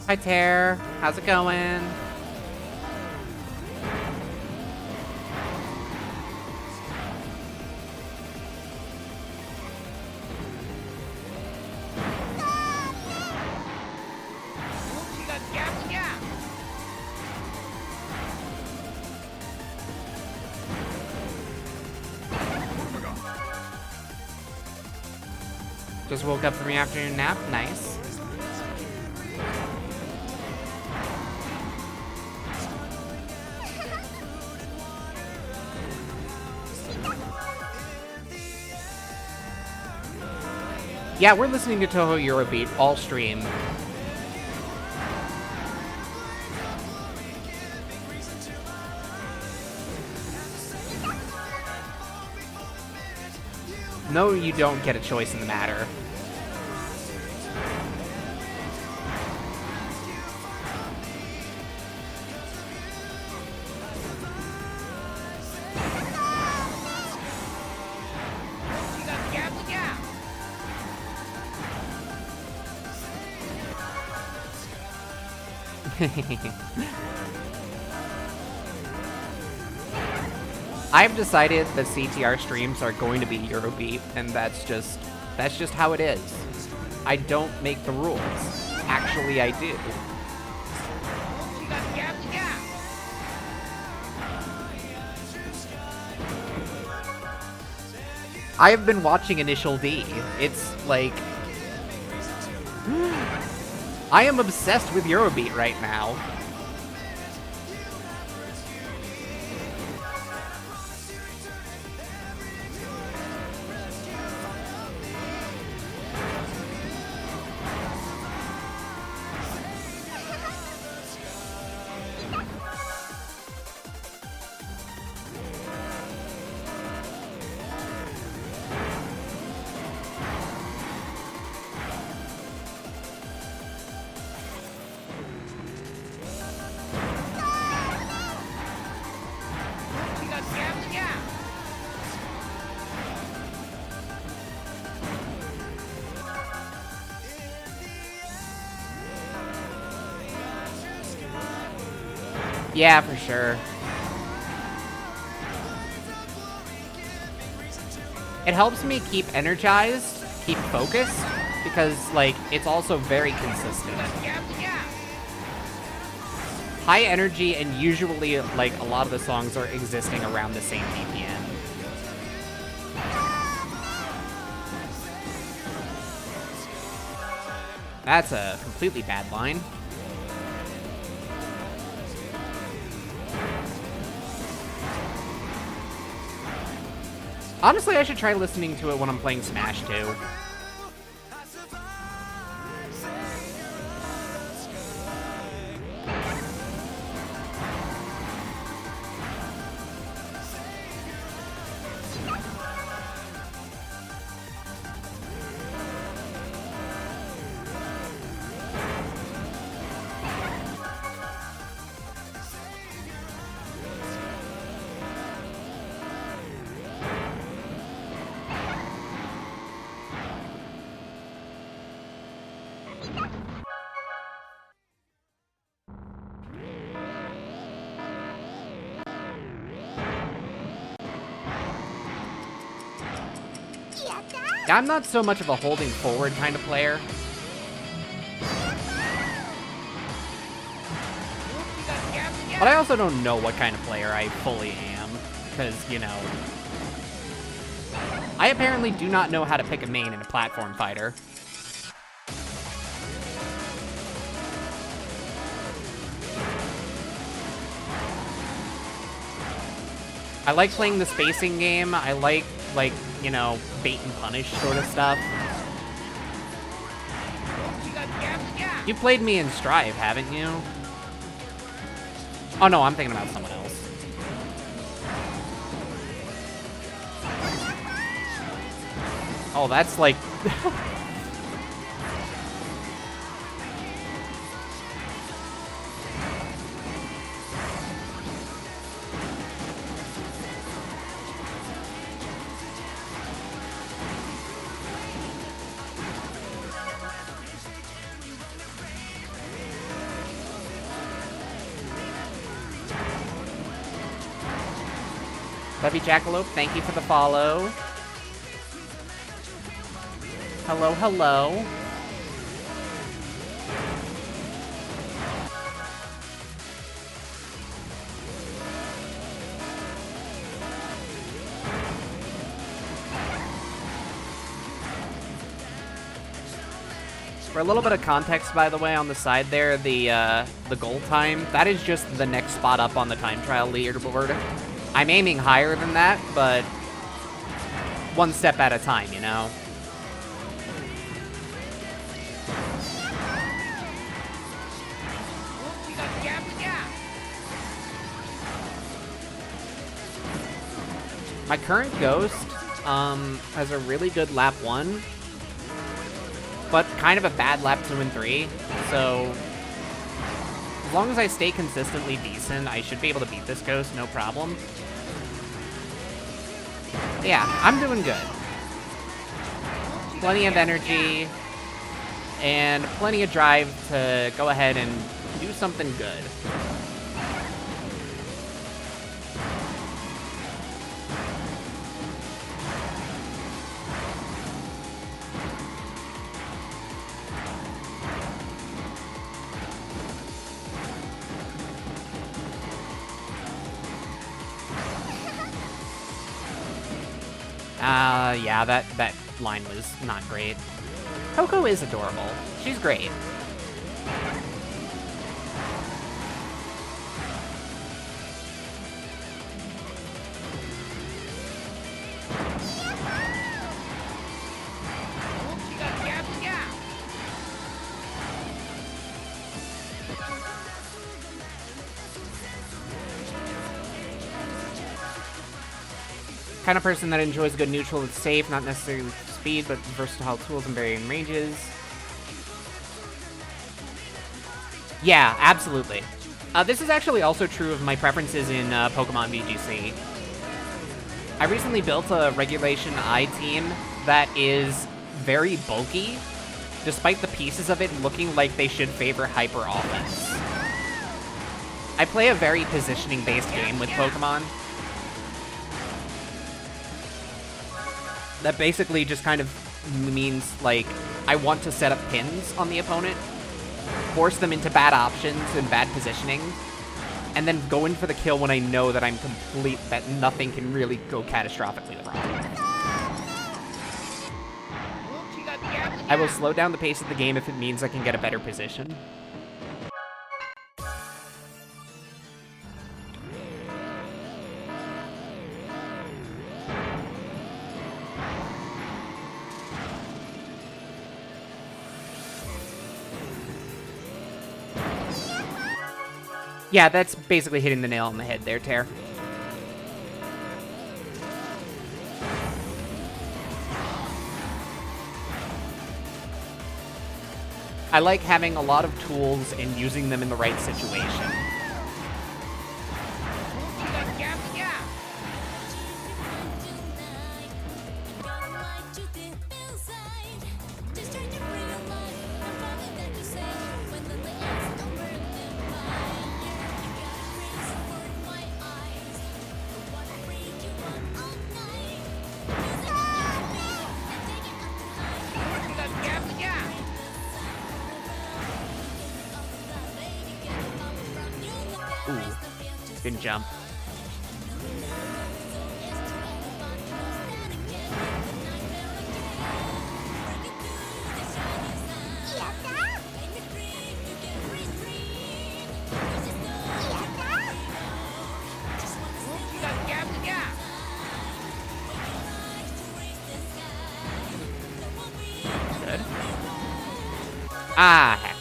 Hi, Tare. How's it going? Just woke up from your afternoon nap. Nice. Yeah, we're listening to Toho Eurobeat all stream. No, you don't get a choice in the matter. I've decided that CTR streams are going to be Eurobeat, and that's just how it is. I don't make the rules. Actually, I do. I have been watching Initial D. It's like... I am obsessed with Eurobeat right now. Yeah, for sure. It helps me keep energized, keep focused, because, like, it's also very consistent. High energy, and usually, like, a lot of the songs are existing around the same BPM. That's a completely bad line. Honestly, I should try listening to it when I'm playing Smash, too. I'm not so much of a holding forward kind of player. But I also don't know what kind of player I fully am, because, you know, I apparently do not know how to pick a main in a platform fighter. I like playing the spacing game. I like, you know, bait and punish sort of stuff. You played me in Strive, haven't you? Oh no, I'm thinking about someone else. Oh, that's like... Buffy Jackalope, thank you for the follow. Hello, hello. For a little bit of context, by the way, on the side there, the goal time, that is just the next spot up on the time trial leaderboard. I'm aiming higher than that, but one step at a time, you know? My current Ghost has a really good lap 1, but kind of a bad lap 2 and 3, so as long as I stay consistently decent, I should be able to beat this Ghost, no problem. Yeah, I'm doing good. Plenty of energy, and plenty of drive to go ahead and do something good. Yeah, that line was not great. Coco is adorable. She's great. Kind of person that enjoys a good neutral that's safe, not necessarily speed, but versatile tools and varying ranges. Yeah, absolutely. This is actually also true of my preferences in Pokemon VGC. I recently built a Regulation I team that is very bulky, despite the pieces of it looking like they should favor hyper offense. I play a very positioning-based game with Pokemon. That basically just kind of means, like, I want to set up pins on the opponent, force them into bad options and bad positioning, and then go in for the kill when I know that that nothing can really go catastrophically wrong. I will slow down the pace of the game if it means I can get a better position. Yeah, that's basically hitting the nail on the head there, Ter. I like having a lot of tools and using them in the right situation. Good jump. Good. Ah, heck.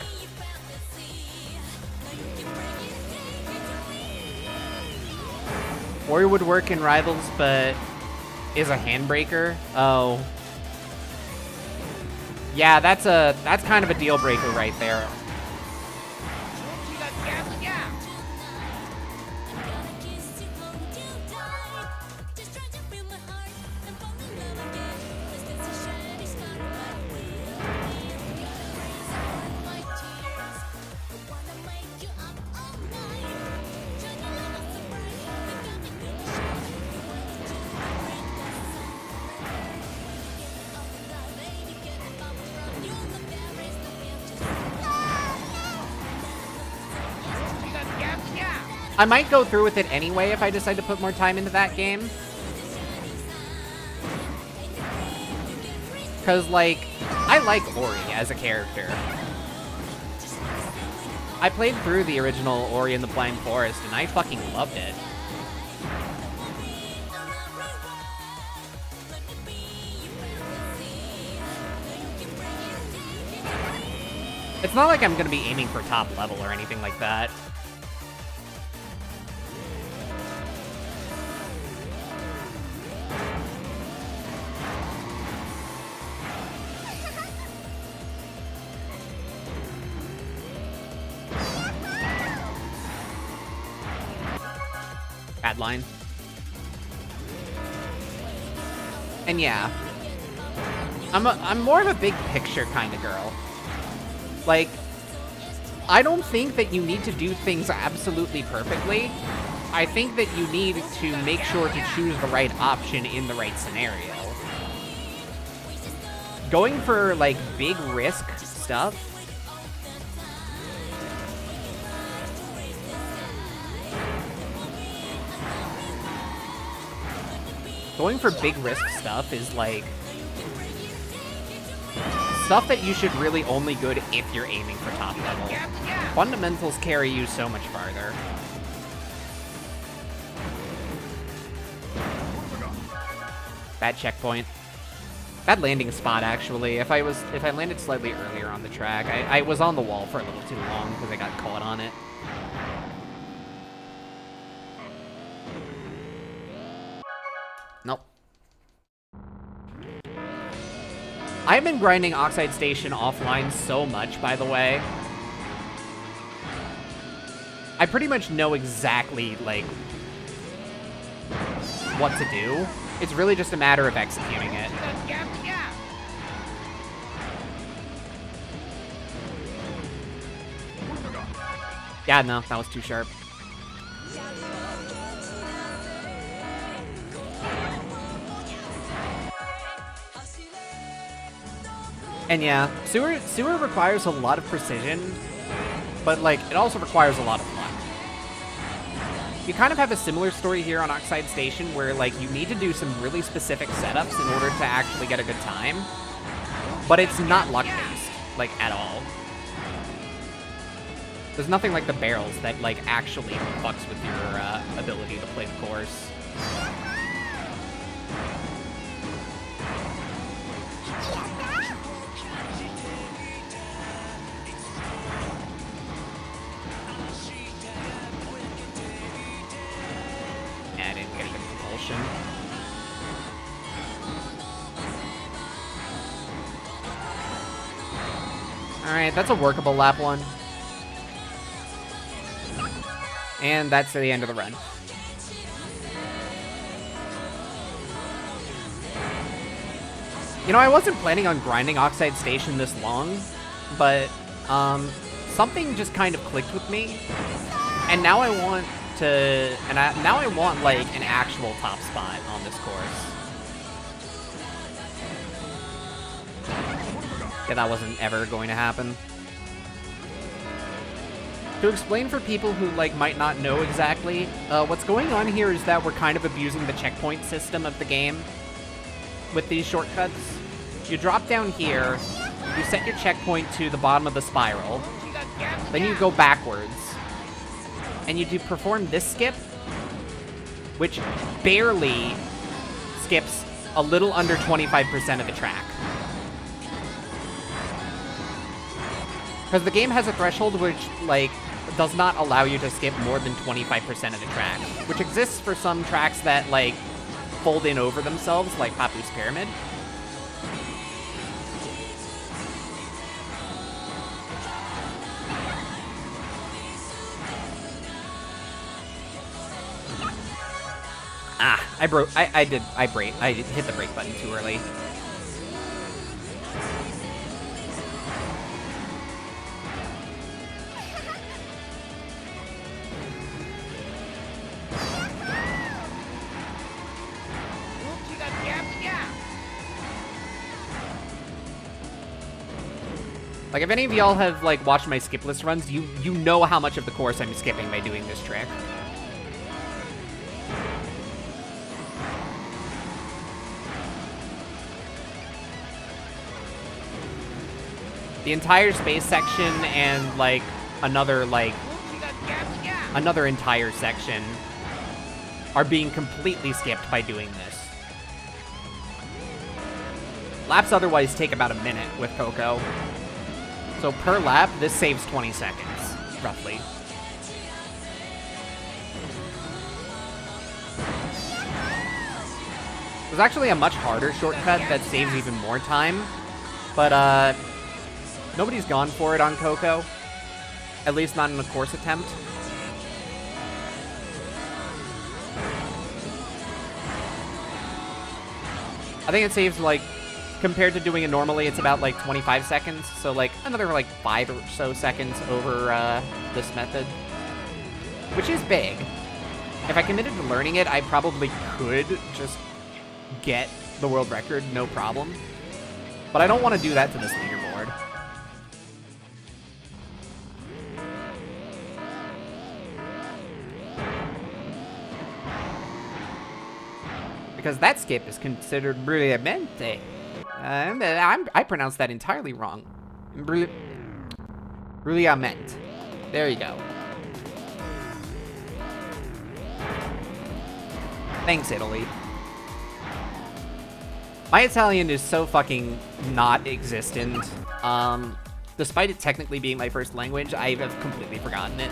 Ori would work in Rivals, but is a handbreaker. Oh. Yeah, that's kind of a deal breaker right there. I might go through with it anyway if I decide to put more time into that game. Because, like, I like Ori as a character. I played through the original Ori and the Blind Forest, and I fucking loved it. It's not like I'm gonna be aiming for top level or anything like that. Bad line. And yeah, I'm more of a big picture kind of girl. Like, I don't think that you need to do things absolutely perfectly. I think that you need to make sure to choose the right option in the right scenario. Going for, like, big risk stuff. Going for big risk stuff is, like, stuff that you should really only good if you're aiming for top level. Fundamentals carry you so much farther. Bad checkpoint. Bad landing spot, actually. If I landed slightly earlier on the track, I was on the wall for a little too long because I got caught on it. Nope. I've been grinding Oxide Station offline so much, by the way. I pretty much know exactly, like, what to do. It's really just a matter of executing it. Yeah, no, that was too sharp. And yeah, sewer requires a lot of precision, but, like, it also requires a lot of luck. You kind of have a similar story here on Oxide Station where, like, you need to do some really specific setups in order to actually get a good time, but it's not luck-based, like, at all. There's nothing like the barrels that, like, actually fucks with your ability to play the course. Alright, that's a workable lap one. And that's the end of the run. You know, I wasn't planning on grinding Oxide Station this long, but something just kind of clicked with me. And now I want to, now I want, like, an actual top spot on this course. Yeah, that wasn't ever going to happen. To explain for people who, like, might not know exactly, what's going on here is that we're kind of abusing the checkpoint system of the game with these shortcuts. You drop down here, you set your checkpoint to the bottom of the spiral, then you go backwards, and you perform this skip, which barely skips a little under 25% of the track. Because the game has a threshold which, like, does not allow you to skip more than 25% of the track, which exists for some tracks that, like, fold in over themselves, like Papu's Pyramid. Ah, I hit the brake button too early. Like, if any of y'all have, like, watched my skipless runs, you know how much of the course I'm skipping by doing this trick. The entire space section and, like, another entire section are being completely skipped by doing this. Laps otherwise take about a minute with Coco. So per lap, this saves 20 seconds, roughly. There's actually a much harder shortcut that saves even more time, but nobody's gone for it on Coco. At least not in a course attempt. I think it saves, like, compared to doing it normally, it's about, like, 25 seconds. So, like, another, like, 5 or so seconds over this method. Which is big. If I committed to learning it, I probably could just get the world record, no problem. But I don't want to do that to this leaderboard. Because that skip is considered brilliante. I pronounced that entirely wrong. Brilliament. There you go. Thanks, Italy. My Italian is so fucking not existent. Despite it technically being my first language, I have completely forgotten it.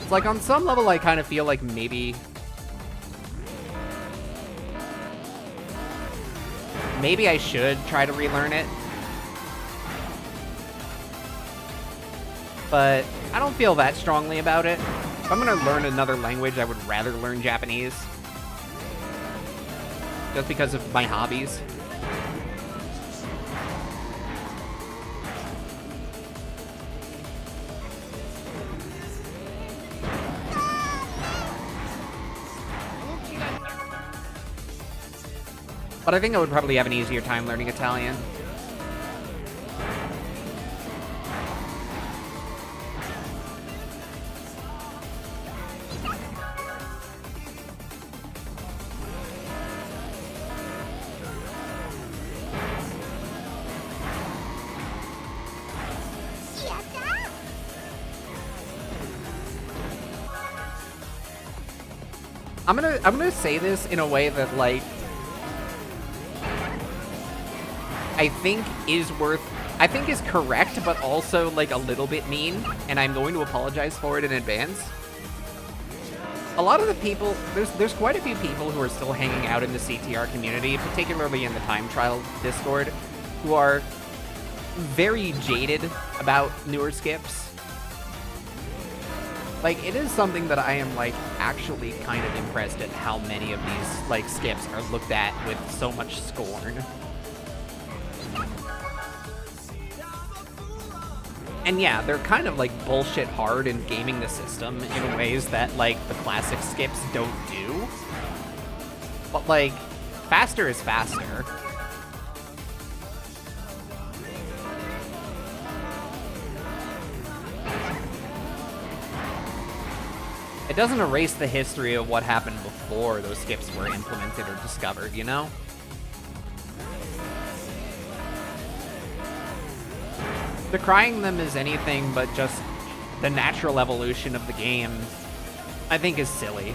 It's like, on some level, I kind of feel like maybe I should try to relearn it. But I don't feel that strongly about it. If I'm gonna learn another language, I would rather learn Japanese. Just because of my hobbies. But I think I would probably have an easier time learning Italian. I'm gonna say this in a way that, like, I think is correct, but also, like, a little bit mean, and I'm going to apologize for it in advance. A lot of the people, there's quite a few people who are still hanging out in the CTR community, particularly in the time trial Discord, who are very jaded about newer skips. Like, it is something that I am, like, actually kind of impressed at how many of these, like, skips are looked at with so much scorn. And yeah, they're kind of, like, bullshit hard in gaming the system in ways that, like, the classic skips don't do. But, like, faster is faster. It doesn't erase the history of what happened before those skips were implemented or discovered, you know? Decrying them as anything but just the natural evolution of the game, I think, is silly.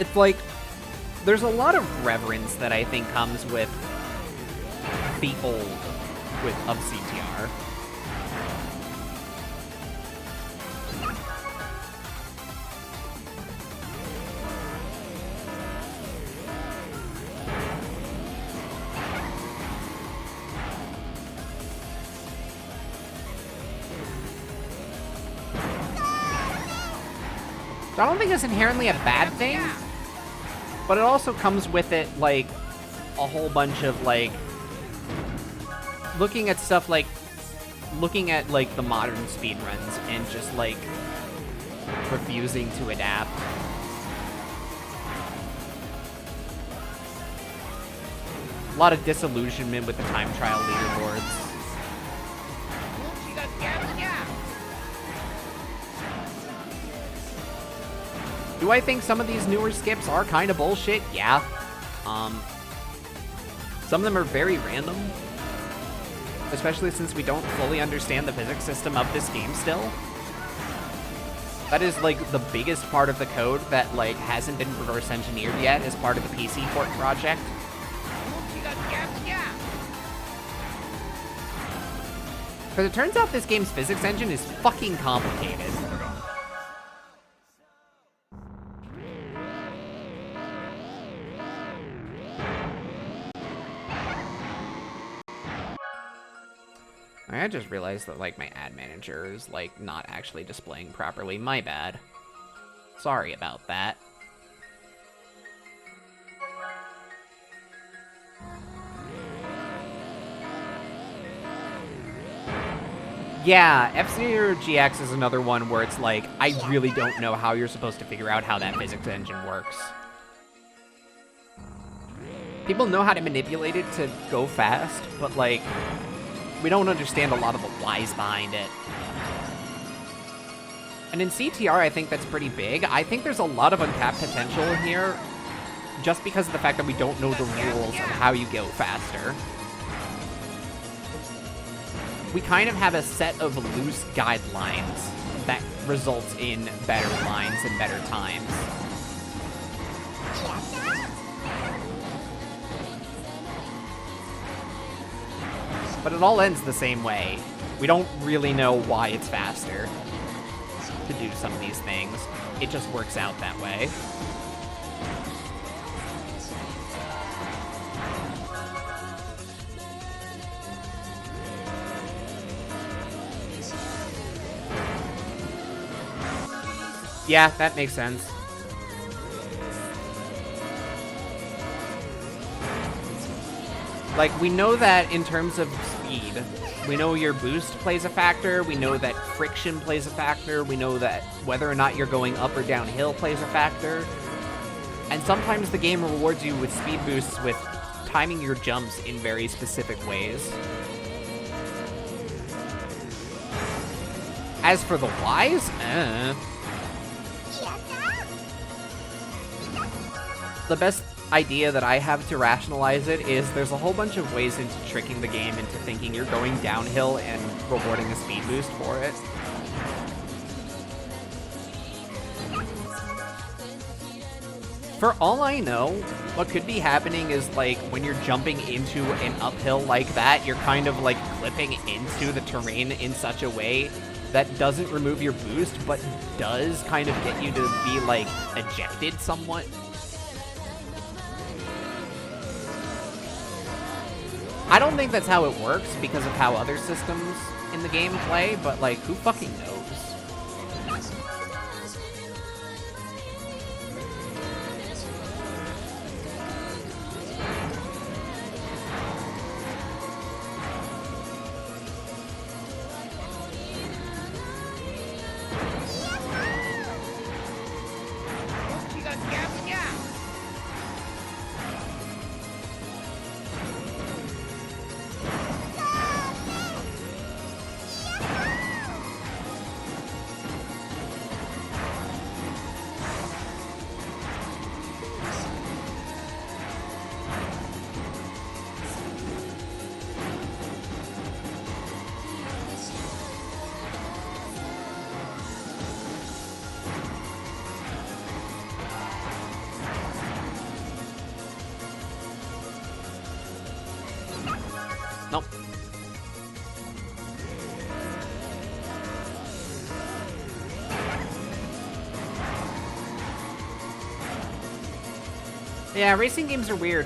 It's like, there's a lot of reverence that I think comes with the old of CTR. So I don't think it's inherently a bad thing. But it also comes with it, like, a whole bunch of, like, looking at stuff like, looking at, like, the modern speedruns and just, like, refusing to adapt. A lot of disillusionment with the time trial leaderboards. Do I think some of these newer skips are kind of bullshit? Yeah. Some of them are very random. Especially since we don't fully understand the physics system of this game still. That is, like, the biggest part of the code that, like, hasn't been reverse engineered yet as part of the PC port project. Because it turns out this game's physics engine is fucking complicated. I just realized that, like, my ad manager is, like, not actually displaying properly. My bad. Sorry about that. Yeah, F-Zero GX is another one where it's like, I really don't know how you're supposed to figure out how that physics engine works. People know how to manipulate it to go fast, but, like, we don't understand a lot of the whys behind it. And in CTR, I think that's pretty big. I think there's a lot of untapped potential here, just because of the fact that we don't know the rules of how you go faster. We kind of have a set of loose guidelines that results in better lines and better times. But it all ends the same way. We don't really know why it's faster to do some of these things. It just works out that way. Yeah, that makes sense. Like, we know that in terms of speed, we know your boost plays a factor, we know that friction plays a factor, we know that whether or not you're going up or downhill plays a factor, and sometimes the game rewards you with speed boosts with timing your jumps in very specific ways. As for the whys, the best idea that I have to rationalize it is there's a whole bunch of ways into tricking the game into thinking you're going downhill and rewarding a speed boost for it. For all I know, what could be happening is, like, when you're jumping into an uphill like that, you're kind of, like, clipping into the terrain in such a way that doesn't remove your boost, but does kind of get you to be, like, ejected somewhat. I don't think that's how it works because of how other systems in the game play, but, like, who fucking knows? Nope. Yeah, racing games are weird.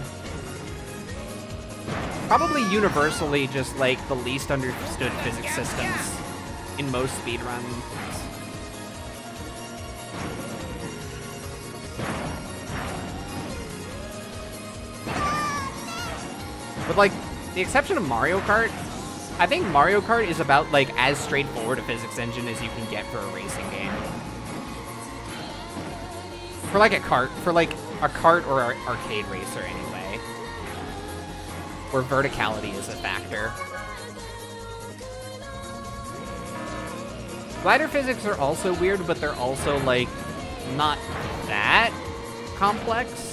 Probably universally just, like, the least understood physics systems in most speedruns. With, like, the exception of Mario Kart, I think Mario Kart is about, like, as straightforward a physics engine as you can get for a racing game. For, like, a kart or an arcade racer, anyway. Where verticality is a factor. Glider physics are also weird, but they're also, like, not that complex.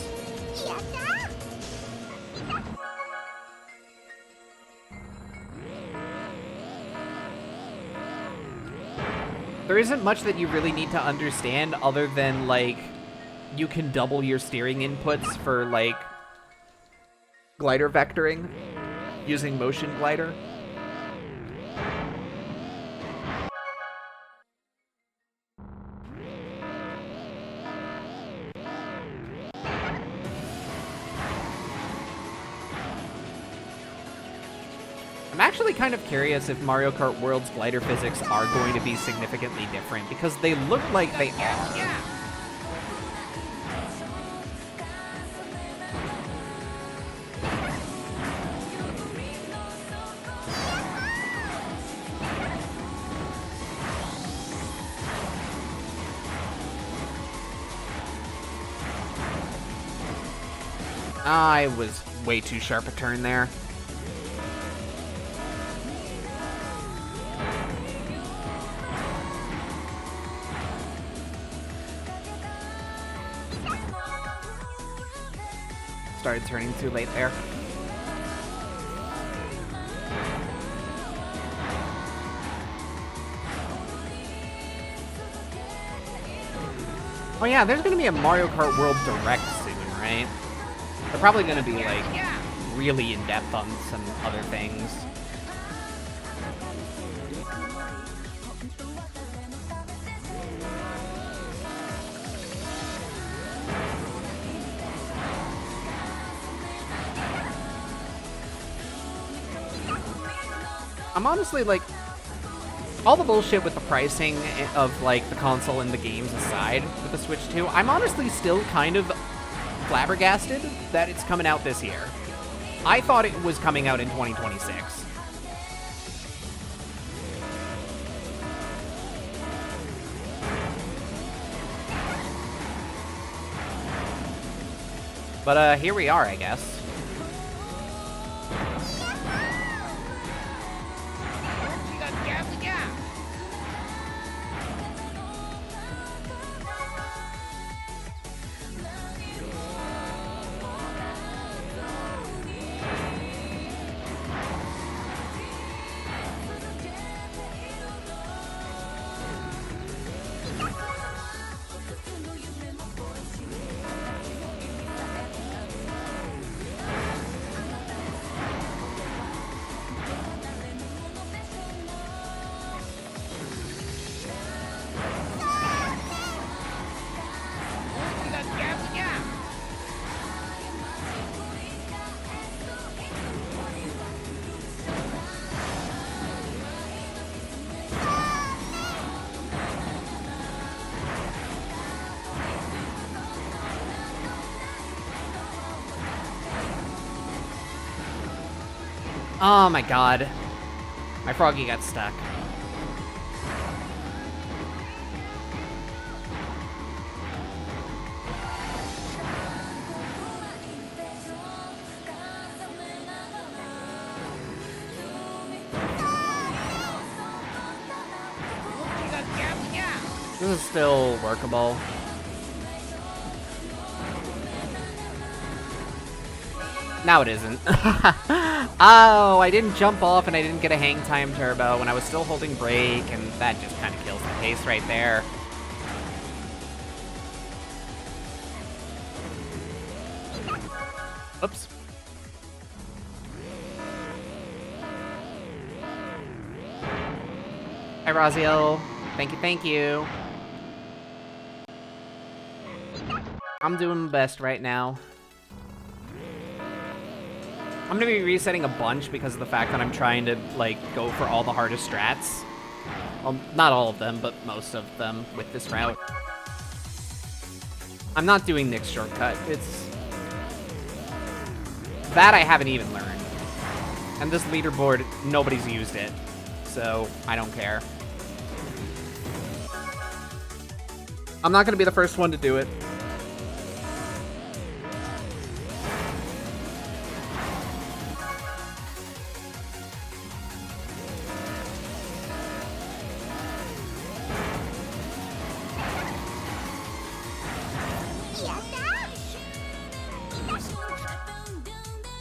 There isn't much that you really need to understand other than, like, you can double your steering inputs for, like, glider vectoring using motion glider. I'm actually kind of curious if Mario Kart World's glider physics are going to be significantly different, because they look like they are. I was way too sharp a turn there. Started turning too late there. Oh yeah, there's gonna be a Mario Kart World Direct soon, right? They're probably gonna be, like, really in-depth on some other things. I'm honestly, like, all the bullshit with the pricing of, like, the console and the games aside with the Switch 2, I'm honestly still kind of flabbergasted that it's coming out this year. I thought it was coming out in 2026. But, here we are, I guess. Oh my god. My froggy got stuck. This is still workable. Now it isn't. Oh, I didn't jump off and I didn't get a hang time turbo when I was still holding brake, and that just kind of kills the pace right there. Oops. Hi, Raziel. Thank you, thank you. I'm doing my best right now. I'm gonna be resetting a bunch because of the fact that I'm trying to, like, go for all the hardest strats. Well, not all of them, but most of them with this route. I'm not doing Nick's shortcut. It's... that I haven't even learned. And this leaderboard, nobody's used it. So, I don't care. I'm not going to be the first one to do it.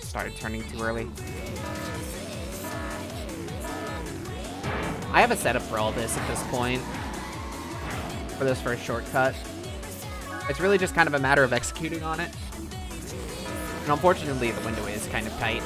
Started turning too early. I have a setup for all this at this point. For this first shortcut. It's really just kind of a matter of executing on it. And unfortunately, the window is kind of tight.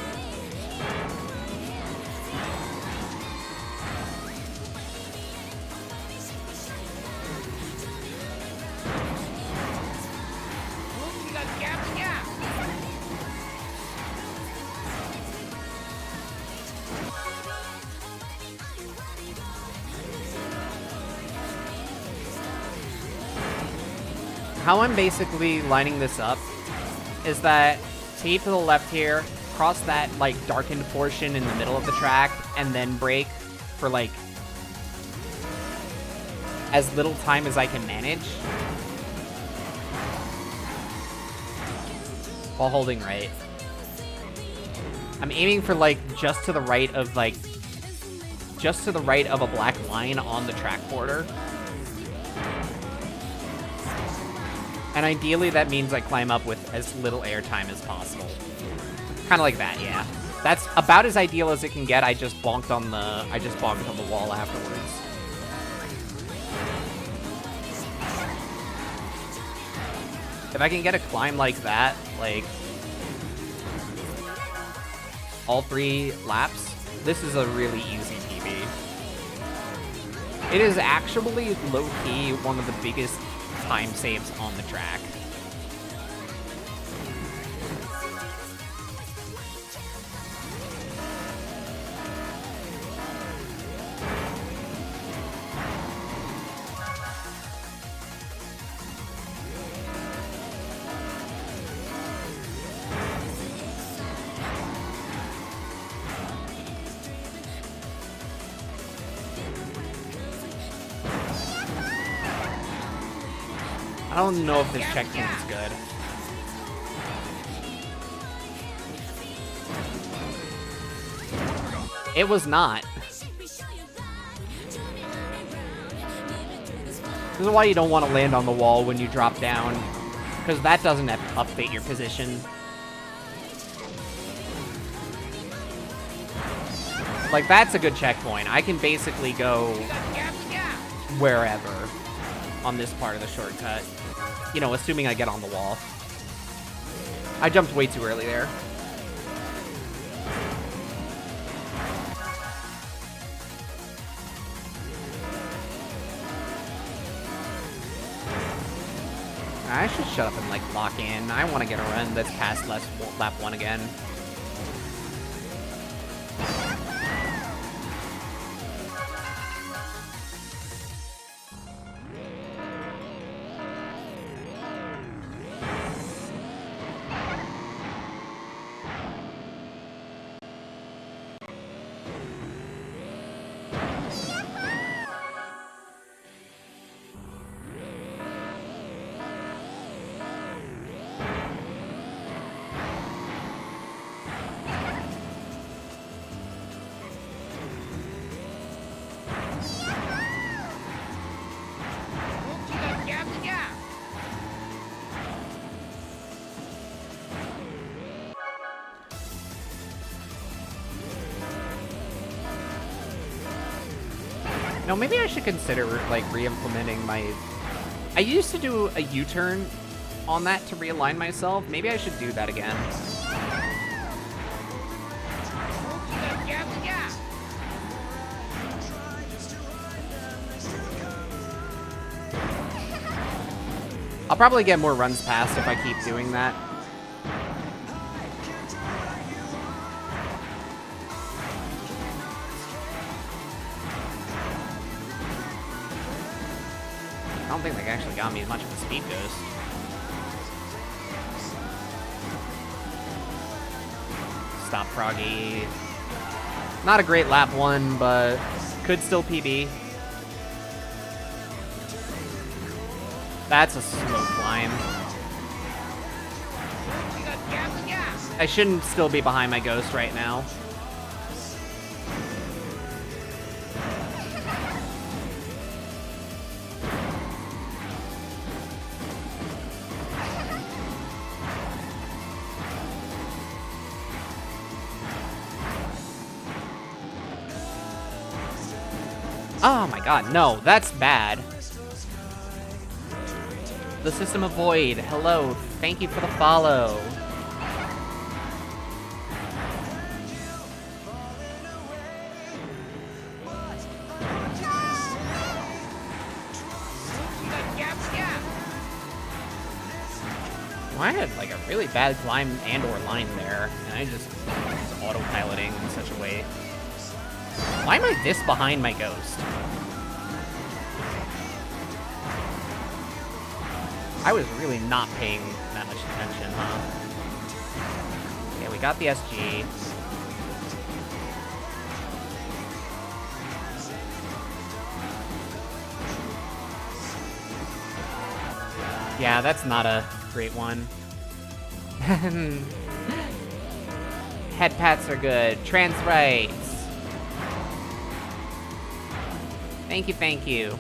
How I'm basically lining this up is that T to the left here, cross that, like, darkened portion in the middle of the track, and then brake for, like, as little time as I can manage. While holding right. I'm aiming for, like, just to the right of, like, just to the right of a black line on the track border. And ideally, that means I climb up with as little airtime as possible. Kind of like that, yeah. That's about as ideal as it can get. I just bonked on the wall afterwards. If I can get a climb like that, like all 3 laps, this is a really easy PB. It is actually low-key one of the biggest time saves on the track. I don't know if this checkpoint is good. It was not. This is why you don't want to land on the wall when you drop down, because that doesn't update your position. Like, that's a good checkpoint. I can basically go wherever on this part of the shortcut. You know, assuming I get on the wall. I jumped way too early there. I should shut up and, like, lock in. I want to get a run that's past lap 1 again. No, maybe I should consider, like, re-implementing my... I used to do a U-turn on that to realign myself. Maybe I should do that again. I'll probably get more runs past if I keep doing that. I don't think they actually got me as much as the speed goes. Stop, Froggy. Not a great lap 1, but could still PB. That's a slow climb. I shouldn't still be behind my Ghost right now. Oh my god, no, that's bad. The System of Void, hello, thank you for the follow. I had like a really bad climb and or line there, and I just was autopiloting in such a way. Why am I this behind my Ghost? I was really not paying that much attention, huh? Okay, we got the SG. Yeah, that's not a great one. Head pats are good. Trans rights. Thank you, thank you.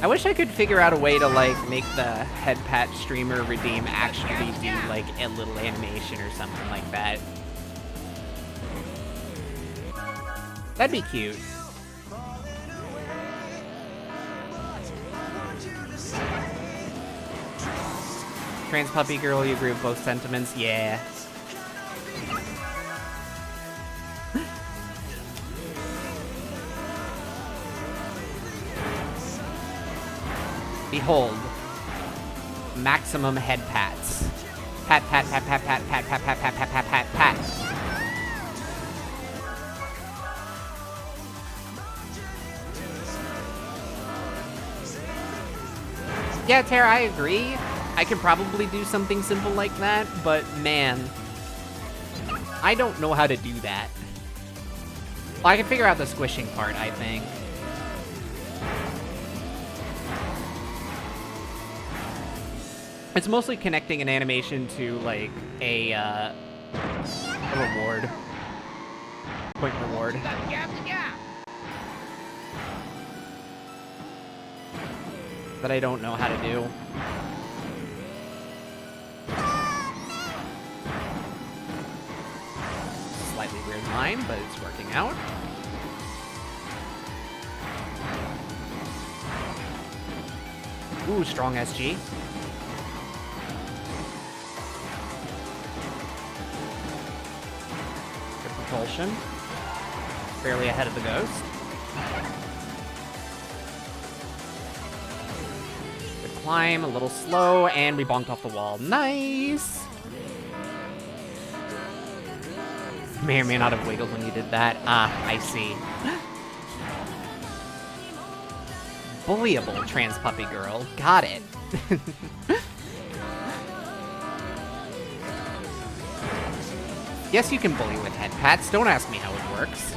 I wish I could figure out a way to, like, make the head pat streamer redeem actually do, like, a little animation or something like that. That'd be cute. Trans puppy girl, you agree with both sentiments? Yeah. Behold, maximum head pats. Pat, pat, pat, pat, pat, pat, pat, pat, pat, pat, pat, pat, pat. Yeah, Tara, I agree. I could probably do something simple like that, but man, I don't know how to do that. Well, I can figure out the squishing part, I think. It's mostly connecting an animation to, like, a reward. Point reward. That I don't know how to do. Slightly weird line, but it's working out. Ooh, strong SG. Propulsion. Barely ahead of the Ghost. Good climb, a little slow, and we bonked off the wall. Nice! May or may not have wiggled when you did that. Ah, I see. Bullyable trans puppy girl. Got it. Yes, you can bully with head pats. Don't ask me how it works.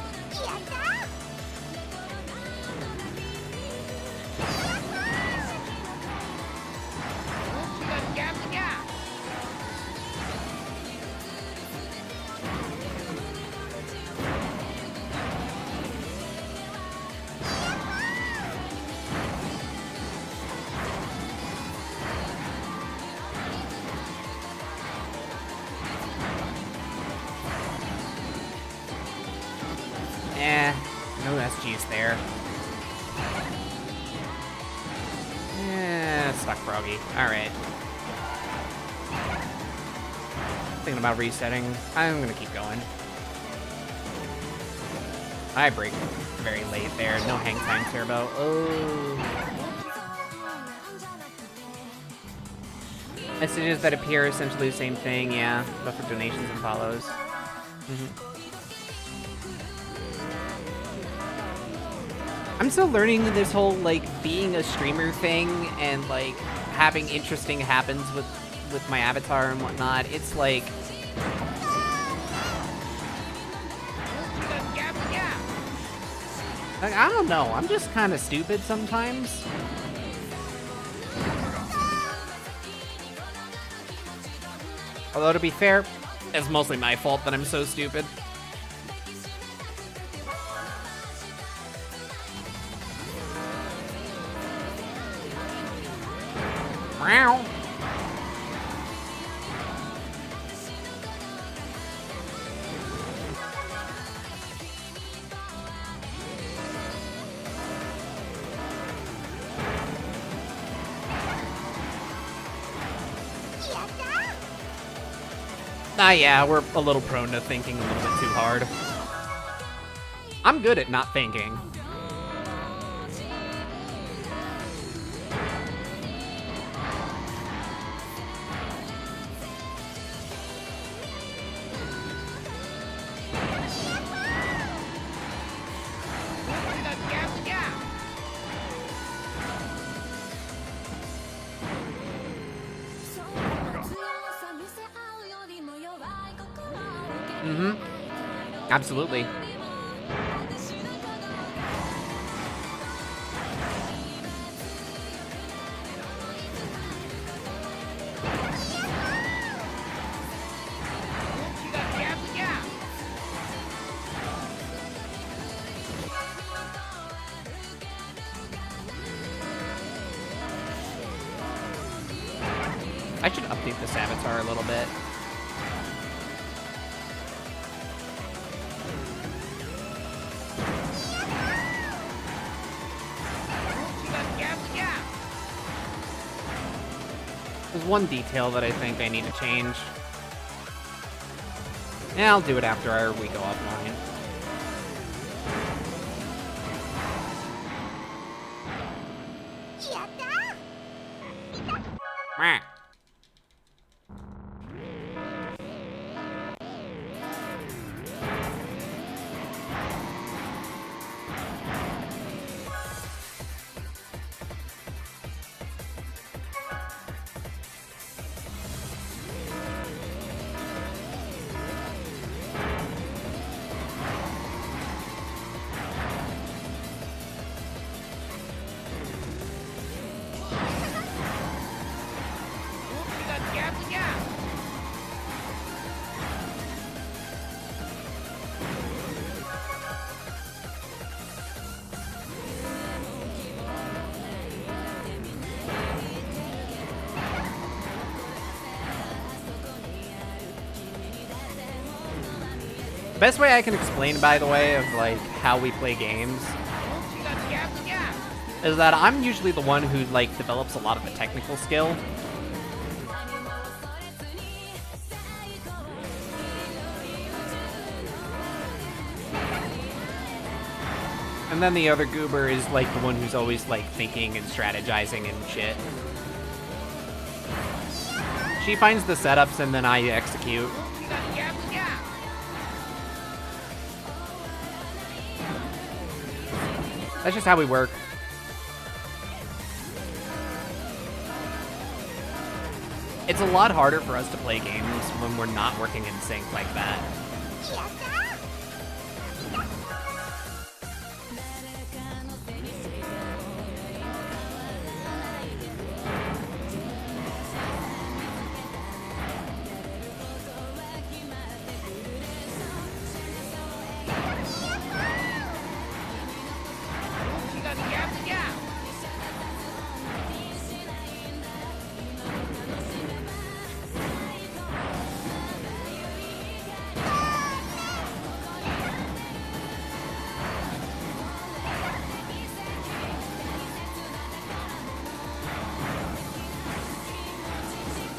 No SG's there. Stuck Froggy. Alright. Thinking about resetting. I'm gonna keep going. I break very late there. No hang time turbo. Oh. Messages that appear essentially the same thing, yeah. But for donations and follows. I'm still learning this whole, like, being a streamer thing and, like, having interesting happens with my avatar and whatnot. It's like... I don't know. I'm just kind of stupid sometimes. Although, to be fair, it's mostly my fault that I'm so stupid. Meow. Yeah, we're a little prone to thinking a little bit too hard. I'm good at not thinking. Absolutely. I should update this avatar a little bit. There's one detail that I think I need to change. Yeah, I'll do it after we go offline. Meh. Best way I can explain, by the way, of like how we play games is that I'm usually the one who like develops a lot of the technical skill. And then the other goober is like the one who's always like thinking and strategizing and shit. She finds the setups and then I execute. That's just how we work. It's a lot harder for us to play games when we're not working in sync like that.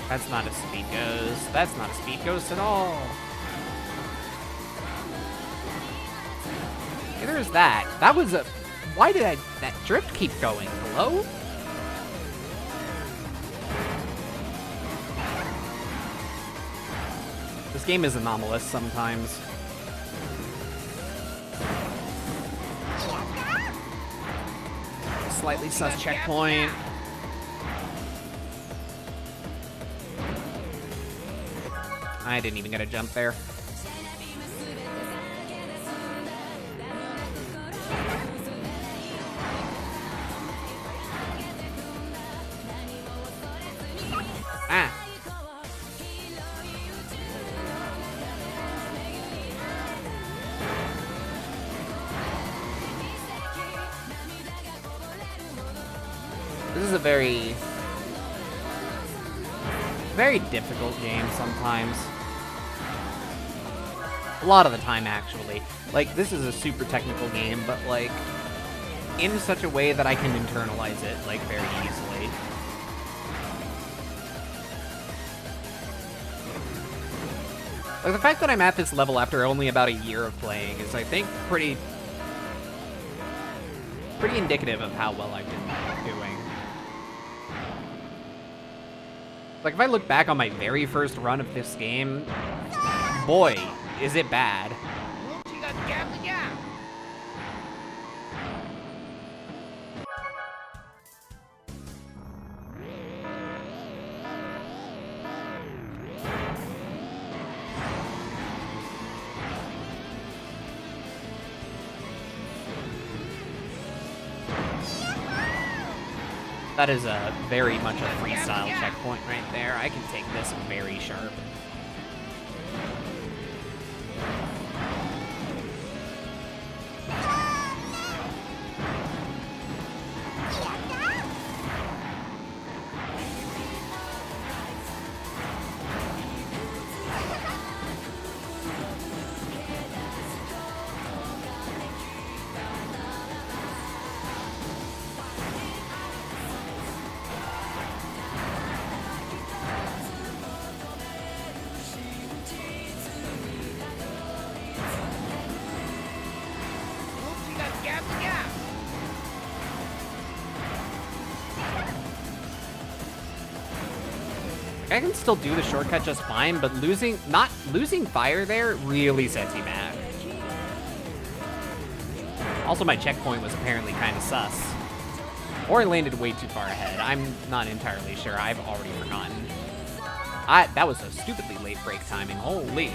That's not a speed ghost. That's not a speed ghost at all. Neither is that. That was a... Why did that drift keep going? Hello? This game is anomalous sometimes. slightly sus checkpoint. I didn't even get a jump there. Ah. This is a very difficult game sometimes. A lot of the time, actually. Like, this is a super technical game, but, like, in such a way that I can internalize it, like, very easily. Like, the fact that I'm at this level after only about a year of playing is, I think, pretty indicative of how well I've been doing. Like, if I look back on my very first run of this game, boy, is it bad. That is a very much a freestyle checkpoint right there. I can take this very sharp. I can still do the shortcut just fine, but not losing fire there really sets me mad. Also, my checkpoint was apparently kind of sus. Or I landed way too far ahead. I'm not entirely sure. I've already forgotten. That was a stupidly late break timing. Holy.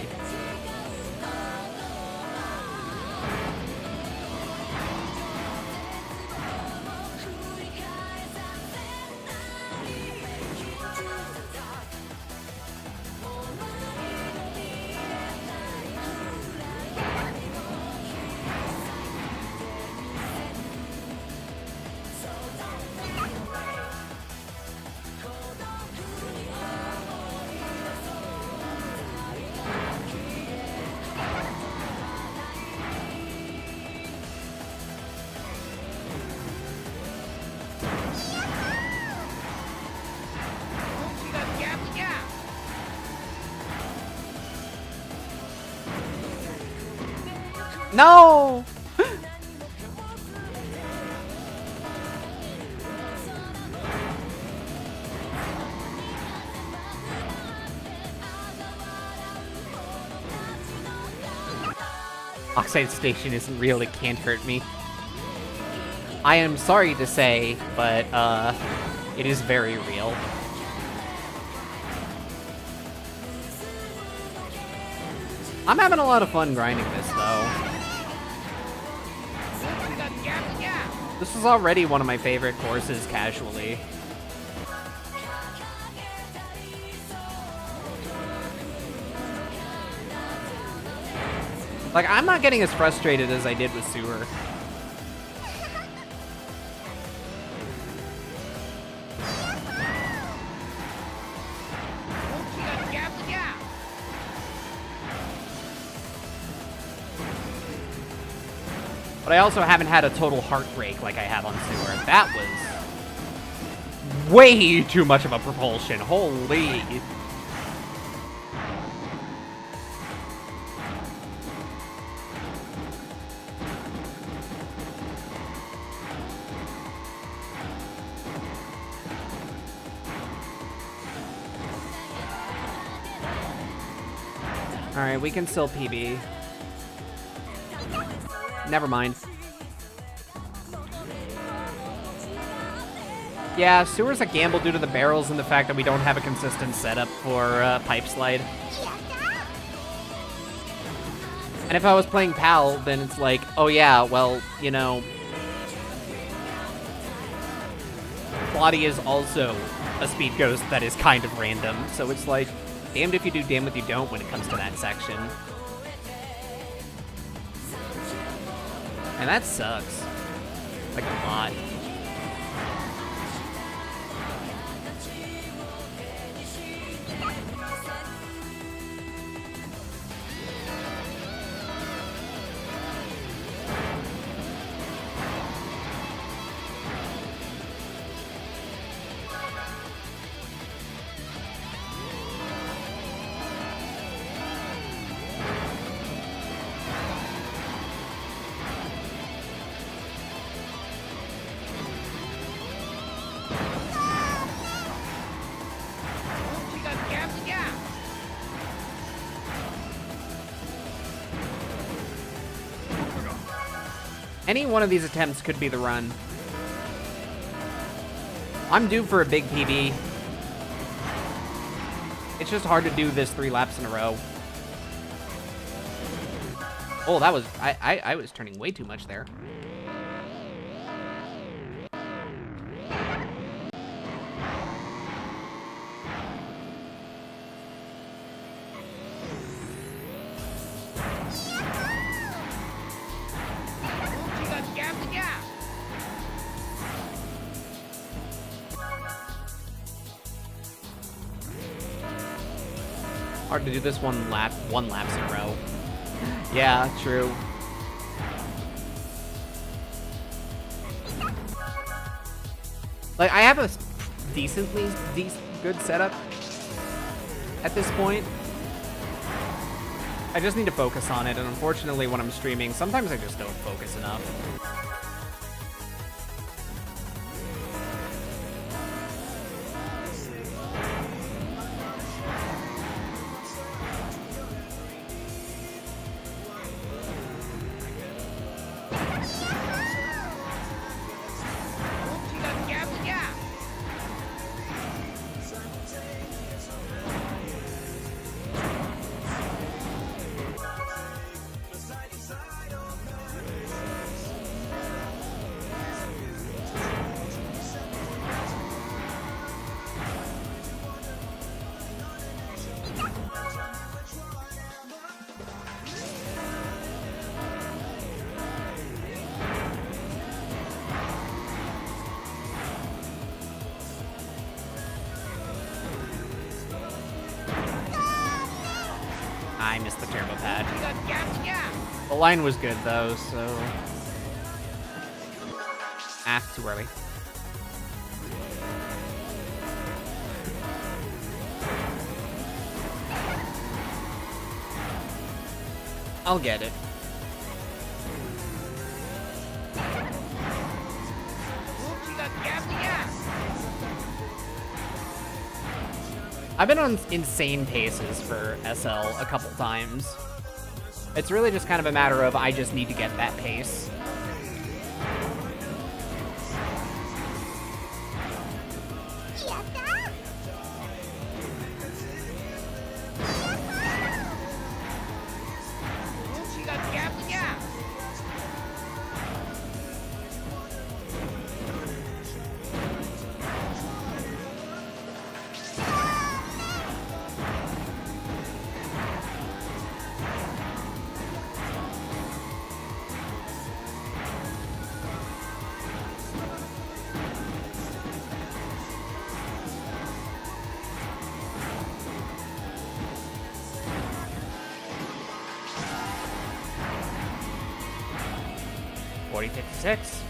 No! Oxide Station isn't real, it can't hurt me. I am sorry to say, but, it is very real. I'm having a lot of fun grinding this, though. This is already one of my favorite courses, casually. Like, I'm not getting as frustrated as I did with Sewer. But I also haven't had a total heartbreak like I have on Sewer. That was way too much of a propulsion. Holy. Alright, we can still PB. Never mind. Yeah, sewer's a gamble due to the barrels and the fact that we don't have a consistent setup for pipe slide. And if I was playing PAL, then it's like, oh yeah, well, you know, Plotty is also a speed ghost that is kind of random, so it's like, damned if you do, damned if you don't when it comes to that section. And that sucks. Like, a lot. Any one of these attempts could be the run. I'm due for a big PB. It's just hard to do this 3 laps in a row. Oh, that was... I was turning way too much there. Hard to do this one laps in a row. Yeah, true. Like, I have a decently good setup at this point. I just need to focus on it, and unfortunately when I'm streaming, sometimes I just don't focus enough. I missed the turbo pad. The line was good though, so... too early. I'll get it. I've been on insane paces for SL a couple times. It's really just kind of a matter of I just need to get that pace. .40.56.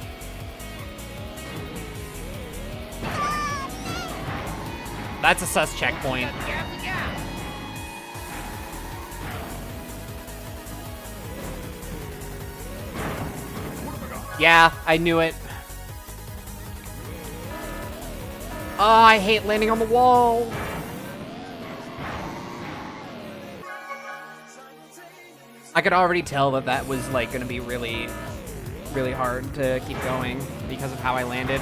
That's a sus checkpoint. Yeah, I knew it. Oh, I hate landing on the wall. I could already tell that that was like gonna be really hard to keep going because of how I landed.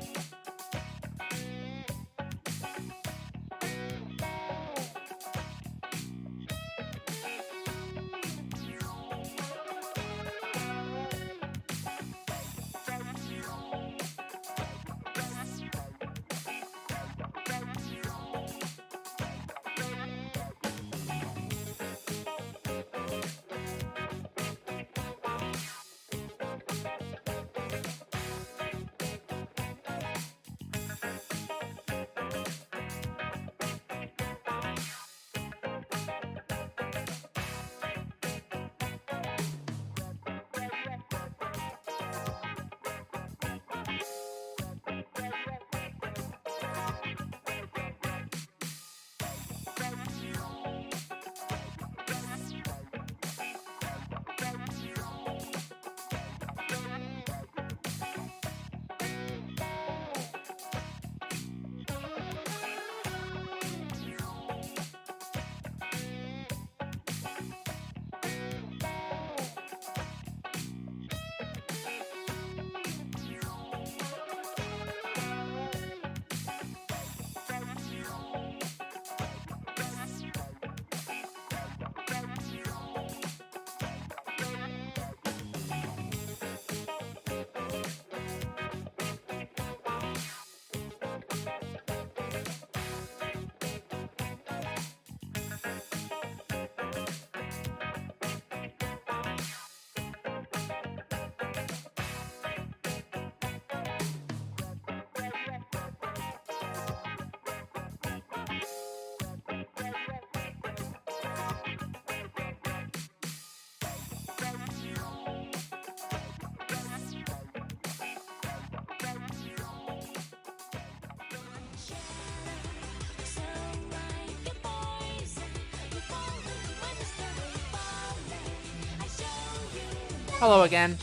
Hello again.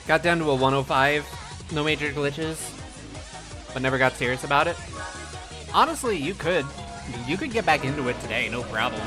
Got down to a 105, no major glitches, but never got serious about it. Honestly, you could get back into it today, no problem.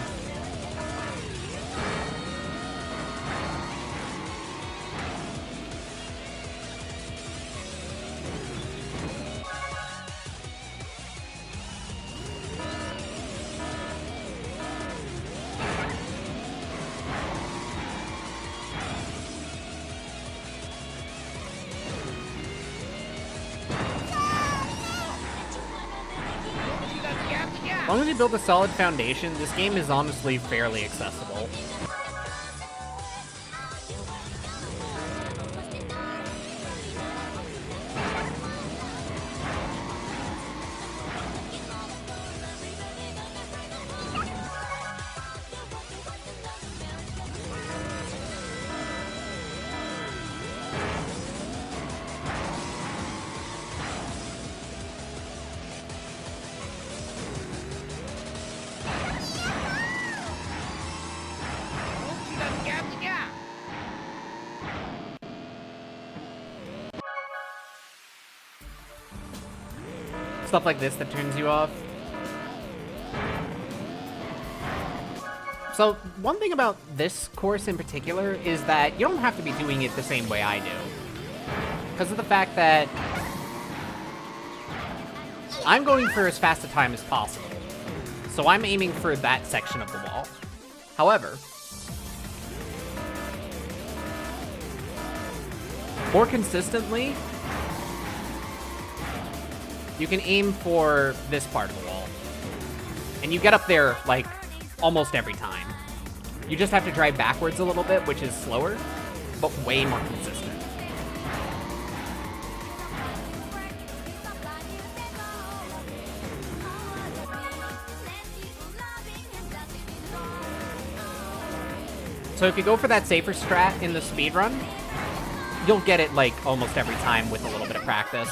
As long as you build a solid foundation, this game is honestly fairly accessible. Stuff like this that turns you off. So, one thing about this course in particular is that you don't have to be doing it the same way I do. Because of the fact that I'm going for as fast a time as possible. So I'm aiming for that section of the wall. However, more consistently, you can aim for this part of the wall. And you get up there, like, almost every time. You just have to drive backwards a little bit, which is slower, but way more consistent. So if you go for that safer strat in the speedrun, you'll get it, like, almost every time with a little bit of practice.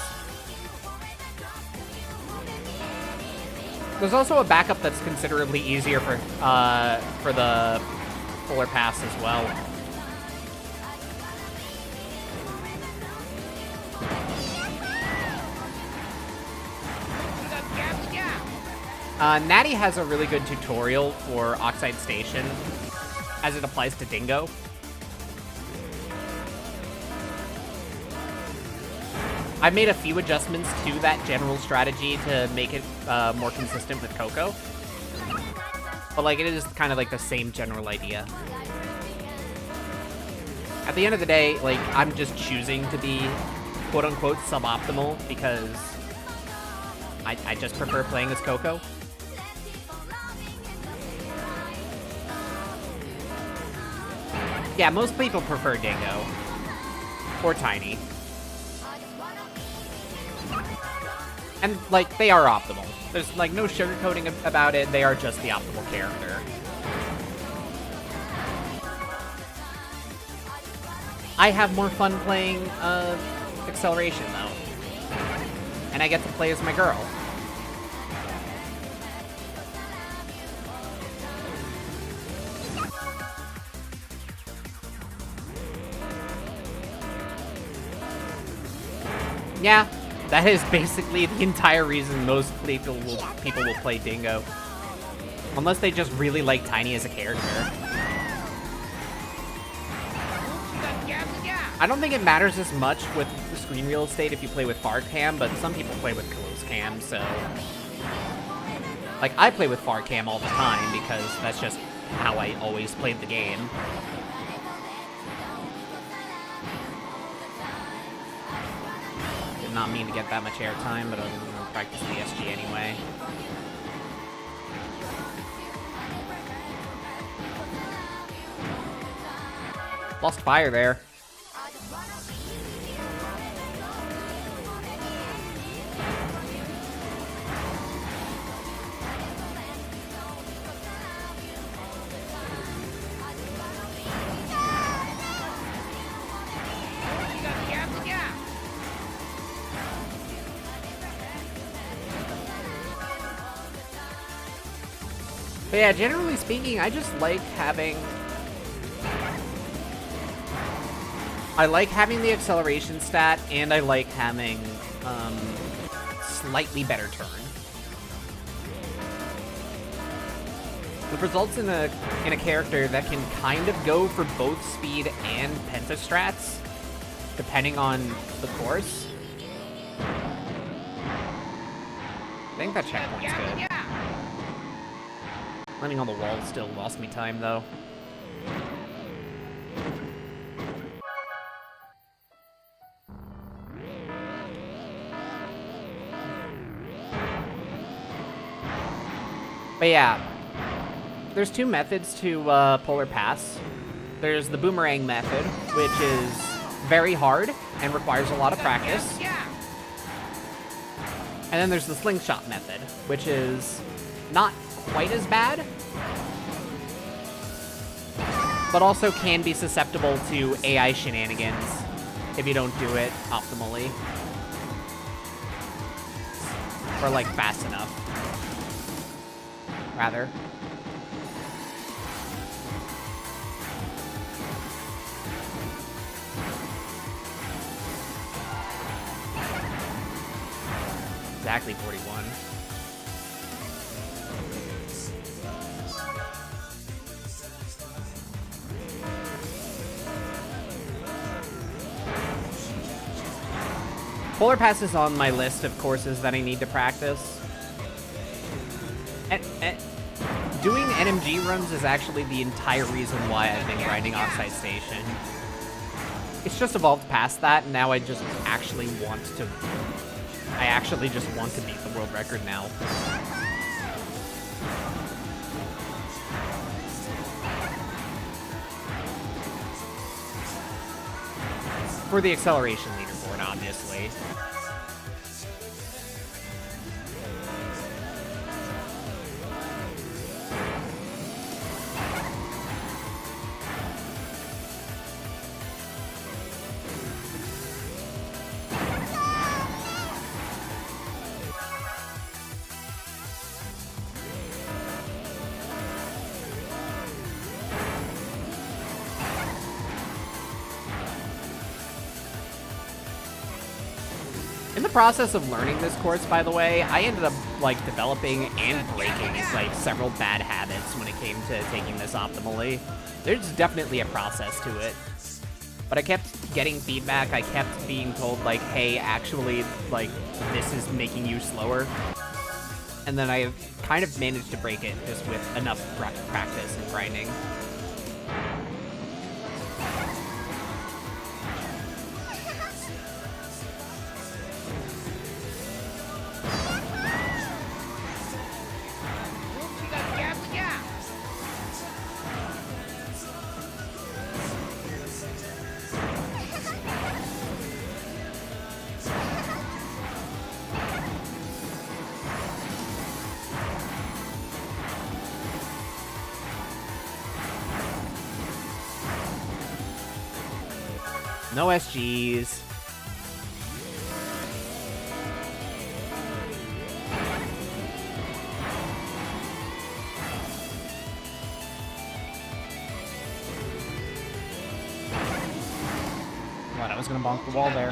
There's also a backup that's considerably easier for the fuller pass as well. Natty has a really good tutorial for Oxide Station as it applies to Dingo. I've made a few adjustments to that general strategy to make it more consistent with Coco. But, like, it is kind of like the same general idea. At the end of the day, like, I'm just choosing to be quote-unquote suboptimal because I just prefer playing as Coco. Yeah, most people prefer Dingo. Or Tiny. And, like, they are optimal. There's, like, no sugarcoating about it. They are just the optimal character. I have more fun playing Acceleration, though. And I get to play as my girl. Yeah. That is basically the entire reason most people will play Dingo. Unless they just really like Tiny as a character. I don't think it matters as much with the screen real estate if you play with far cam, but some people play with close cam, so... Like, I play with far cam all the time because that's just how I always played the game. Did not mean to get that much airtime, but I'm gonna practice the SG anyway. Lost fire there. But yeah, generally speaking, I just like having... I like having the acceleration stat, and I like having slightly better turn. It results in a character that can kind of go for both speed and pentastrats, depending on the course. I think that checkpoint's good. Landing on the wall still lost me time, though. But yeah, there's two methods to Polar Pass. There's the boomerang method, which is very hard and requires a lot of practice. And then there's the slingshot method, which is not quite as bad, but also can be susceptible to AI shenanigans if you don't do it optimally. Or, like, fast enough. Rather. Exactly 41. Polar Pass is on my list of courses that I need to practice. And doing NMG runs is actually the entire reason why I've been grinding Oxide Station. It's just evolved past that, and now I just actually want to... I actually just want to beat the world record now. For the acceleration leaderboard, obviously. In the process of learning this course, by the way, I ended up, like, developing and breaking, like, several bad habits when it came to taking this optimally. There's definitely a process to it. But I kept getting feedback, I kept being told, like, hey, actually, like, this is making you slower. And then I kind of managed to break it just with enough practice and grinding. No SGs. What, I was gonna bonk the wall there.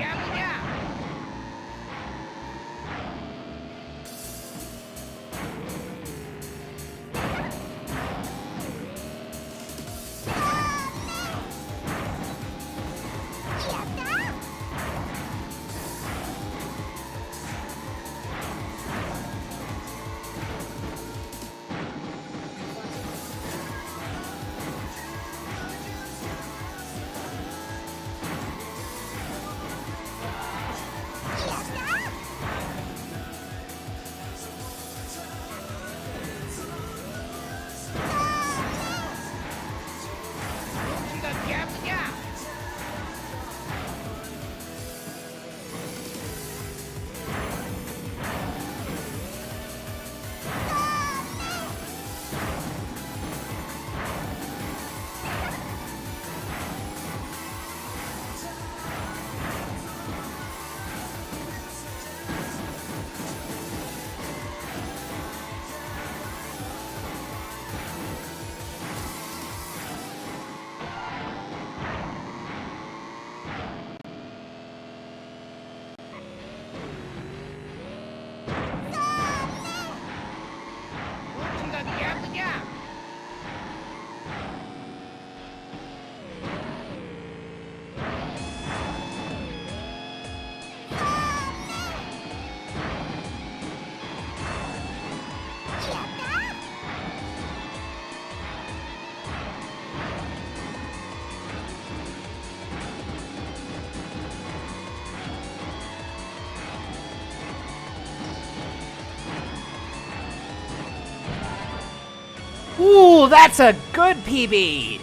Ooh, that's a good PB!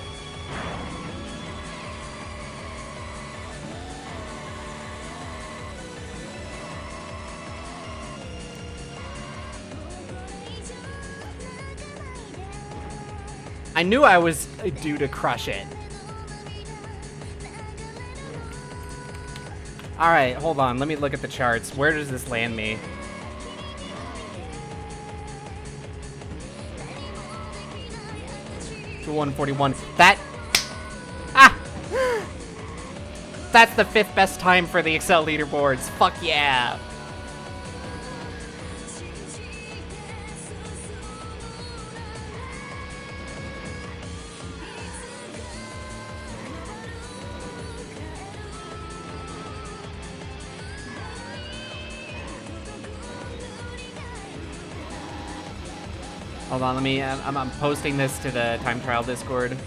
I knew I was due to crush it. Alright, hold on. Let me look at the charts. Where does this land me? To 141. That... Ah! That's the 5th best time for the Accel leaderboards. Fuck yeah! Hold on, let me, I'm posting this to the time trial Discord.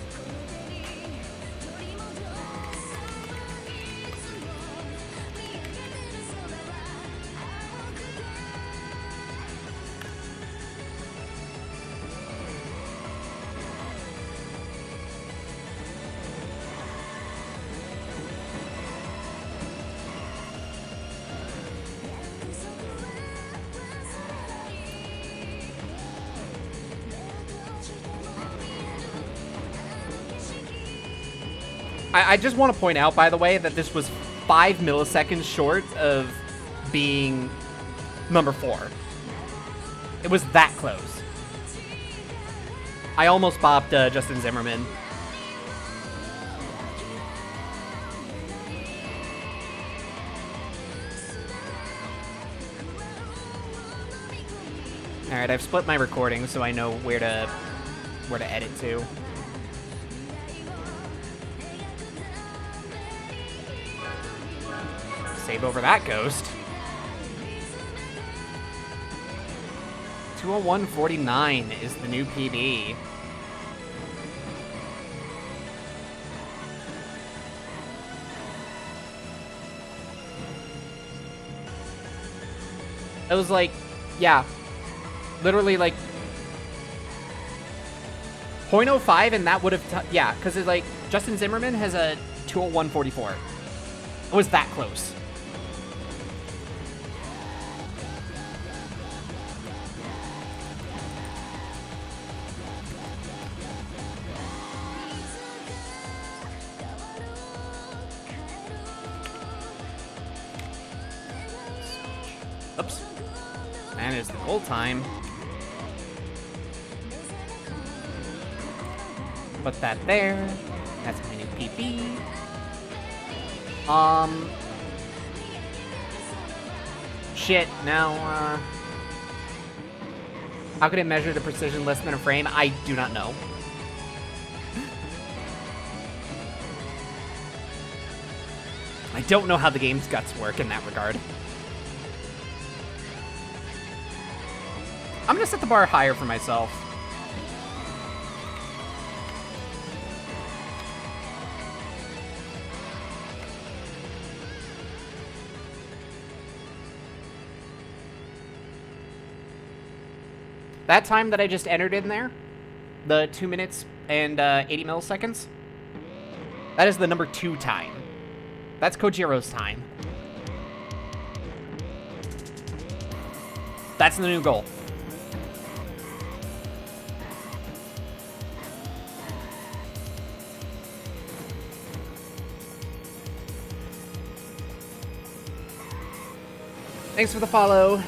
I just want to point out, by the way, that this was 5 milliseconds short of being number 4. It was that close. I almost bopped Justin Zimmerman. Alright, I've split my recording so I know where to edit to. Save over that ghost. 201.49 is the new PB. It was like, yeah, literally like 0.05, and that would have, yeah, because it's like Justin Zimmerman has a 201.44. It was that close. Oops. That is the goal time. Put that there. That's my new PP. Shit, now, how could it measure the precision less than a frame? I do not know. I don't know how the game's guts work in that regard. I'm gonna set the bar higher for myself. That time that I just entered in there, the 2 minutes and 80 milliseconds, that is the number 2 time. That's Kojiro's time. That's the new goal. Thanks for the follow.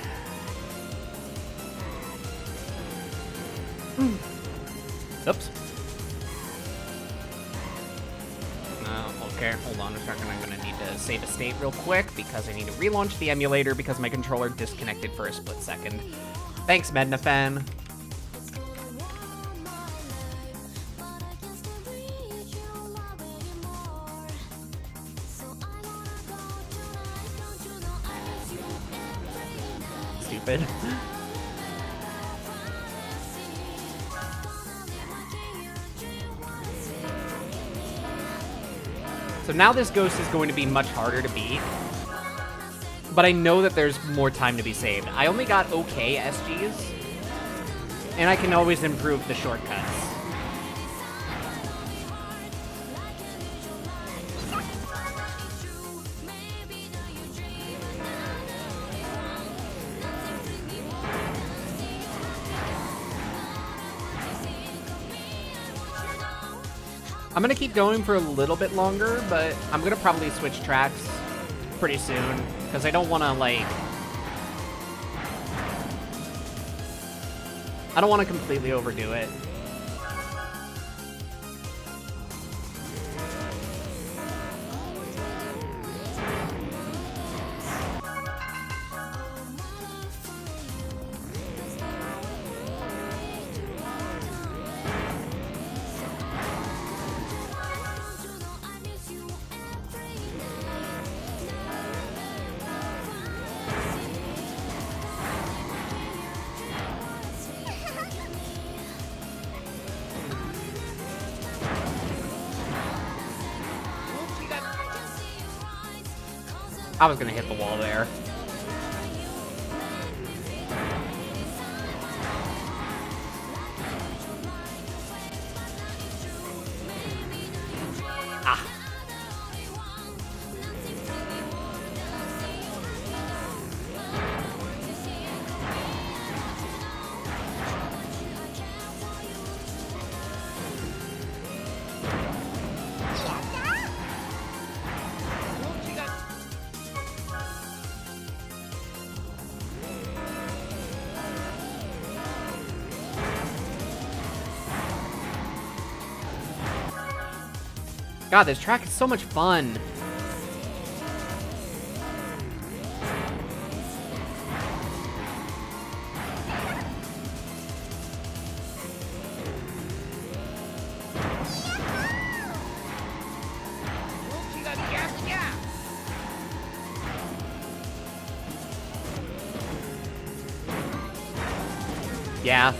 Oops. Okay, hold on a second. I'm gonna need to save a state real quick because I need to relaunch the emulator because my controller disconnected for a split second. Thanks, Mednafan. Stupid. So now this ghost is going to be much harder to beat. But I know that there's more time to be saved. I only got okay SGs. And I can always improve the shortcuts. I'm gonna keep going for a little bit longer, but I'm gonna probably switch tracks pretty soon, because I don't want to, like... I don't want to completely overdo it. I was gonna hit the wall there. Ah. God, this track is so much fun. Yeah.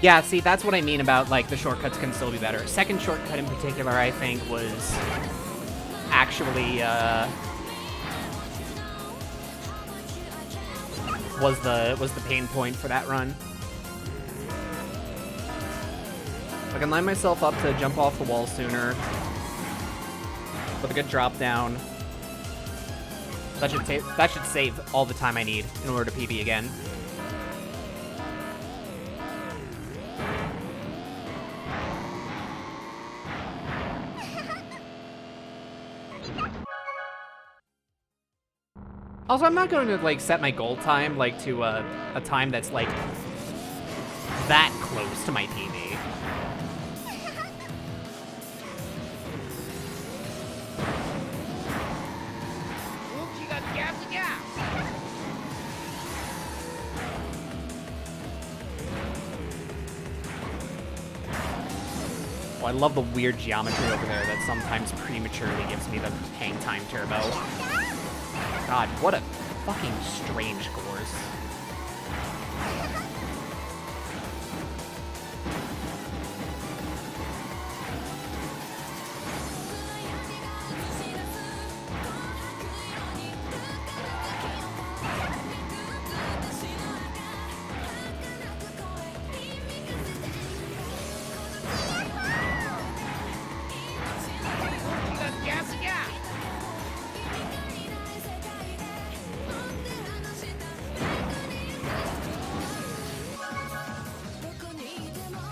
Yeah, see, that's what I mean about, like, the shortcuts can still be better. Second shortcut in particular, I think, was actually, was the pain point for that run. I can line myself up to jump off the wall sooner with a good drop down. That should save all the time I need in order to PB again. Also, I'm not going to, like, set my goal time, like, to a time that's, like, that close to my PB. Oh, I love the weird geometry over there that sometimes prematurely gives me the hang time turbo. God, what a fucking strange course.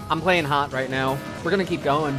I'm playing hot right now. We're gonna keep going.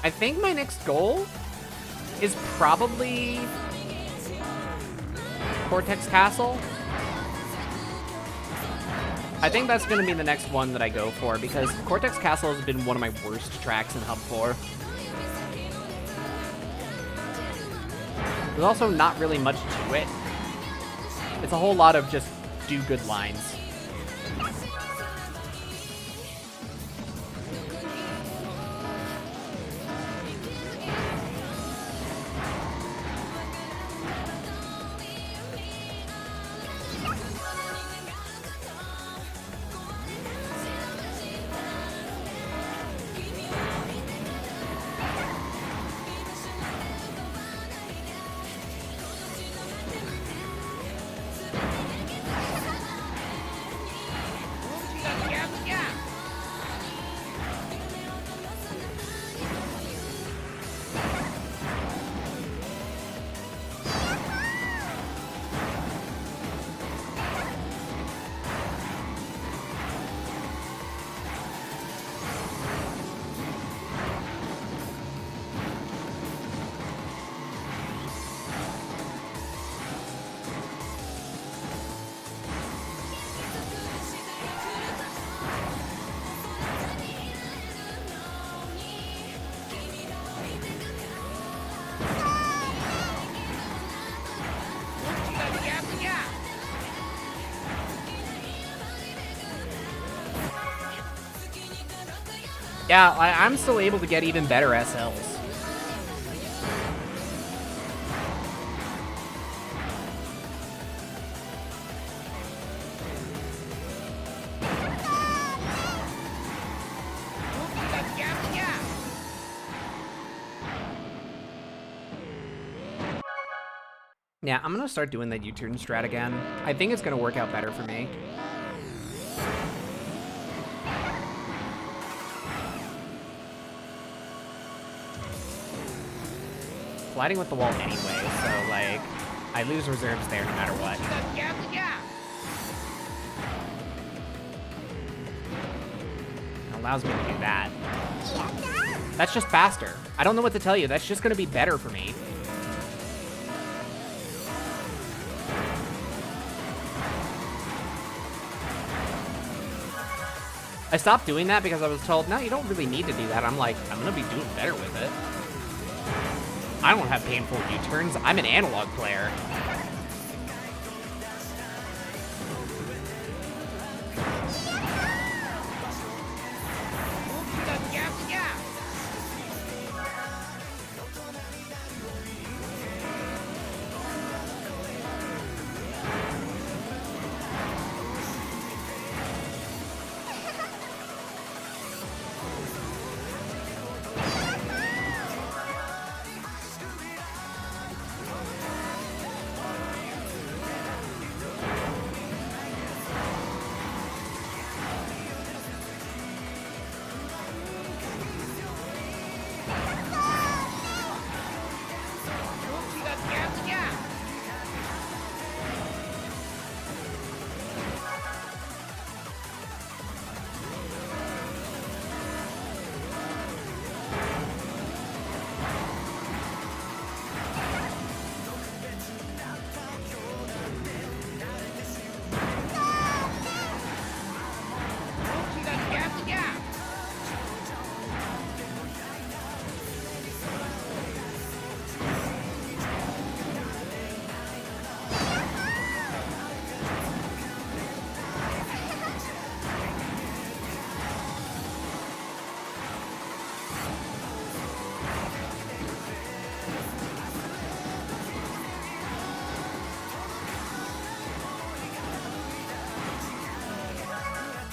I think my next goal is probably Cortex Castle. I think that's going to be the next one that I go for, because Cortex Castle has been one of my worst tracks in Hub 4. There's also not really much to it. It's a whole lot of just do good lines. Yeah, I'm still able to get even better SLs. Yeah, I'm gonna start doing that U-turn strat again. I think it's gonna work out better for me. Colliding with the wall anyway, so, like, I lose reserves there no matter what. It allows me to do that. That's just faster. I don't know what to tell you. That's just gonna be better for me. I stopped doing that because I was told, no, you don't really need to do that. I'm like, I'm gonna be doing better with it. I don't have painful U-turns. I'm an analog player.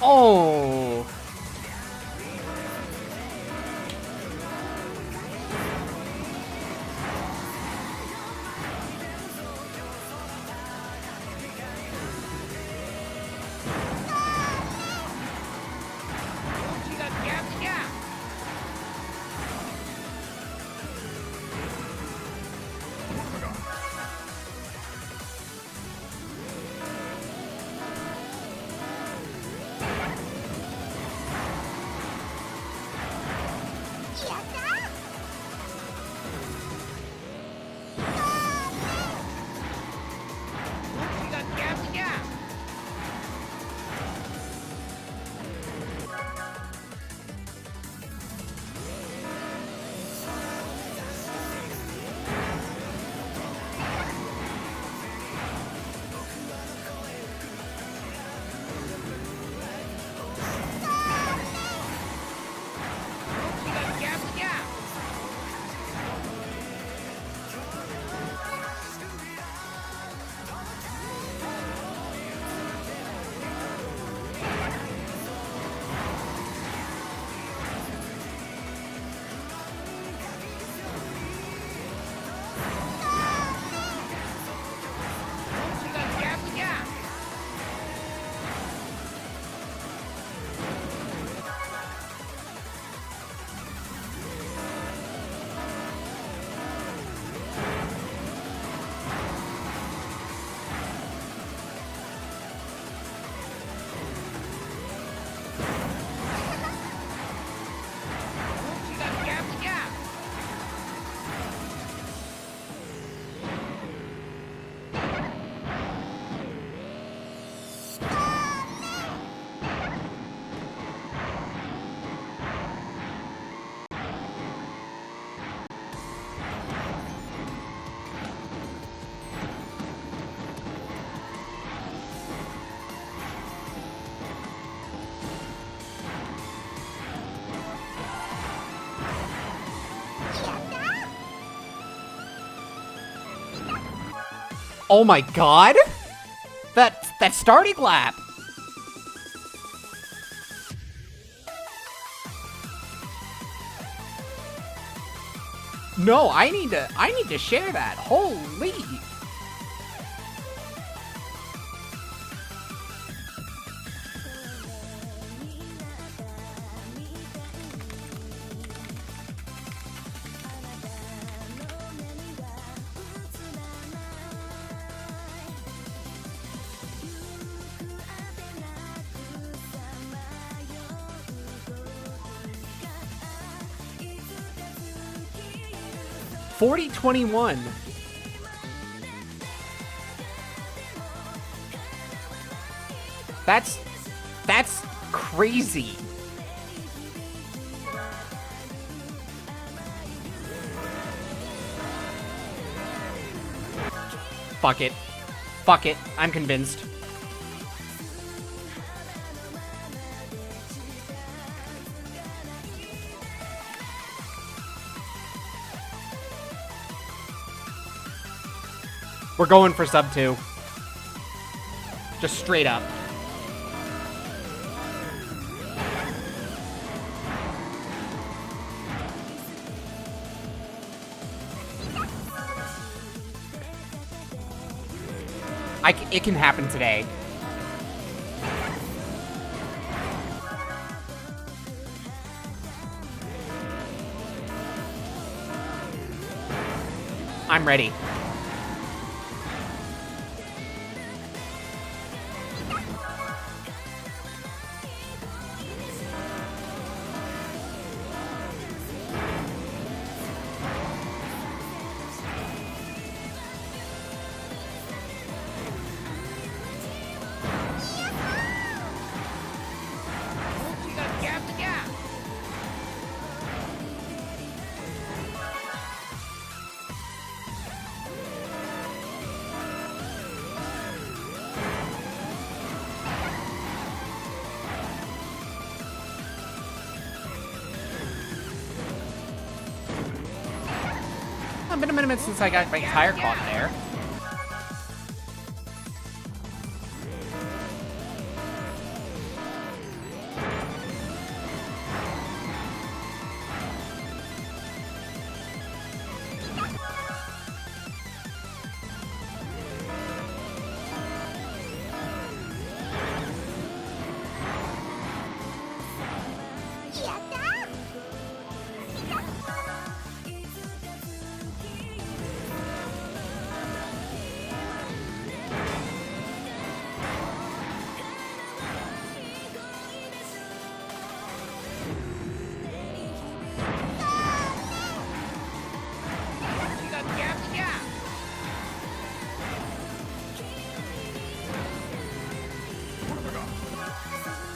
Oh! Oh my god! That starting lap! No, I need to share that. Holy! $40.21. That's crazy. Fuck it. Fuck it. I'm convinced. We're going for sub 2. Just straight up. It can happen today. I'm ready. It's been a minute since I got my tire caught there.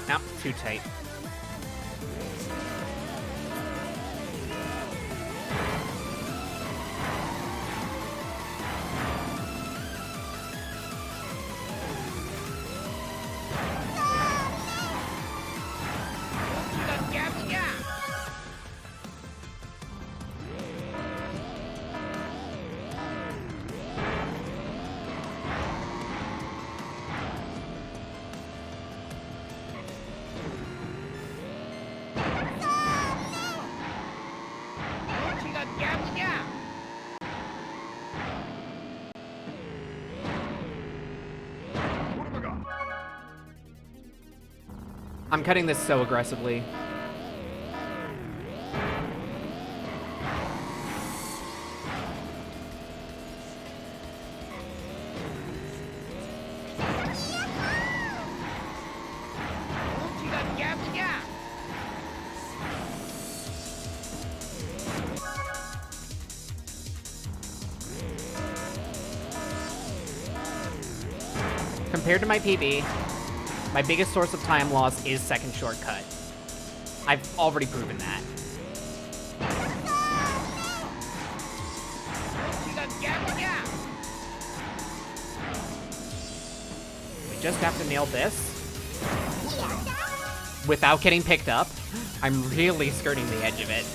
Nope, too tight. I'm cutting this so aggressively. Compared to my PB, my biggest source of time loss is second shortcut. I've already proven that. We just have to nail this without getting picked up. I'm really skirting the edge of it.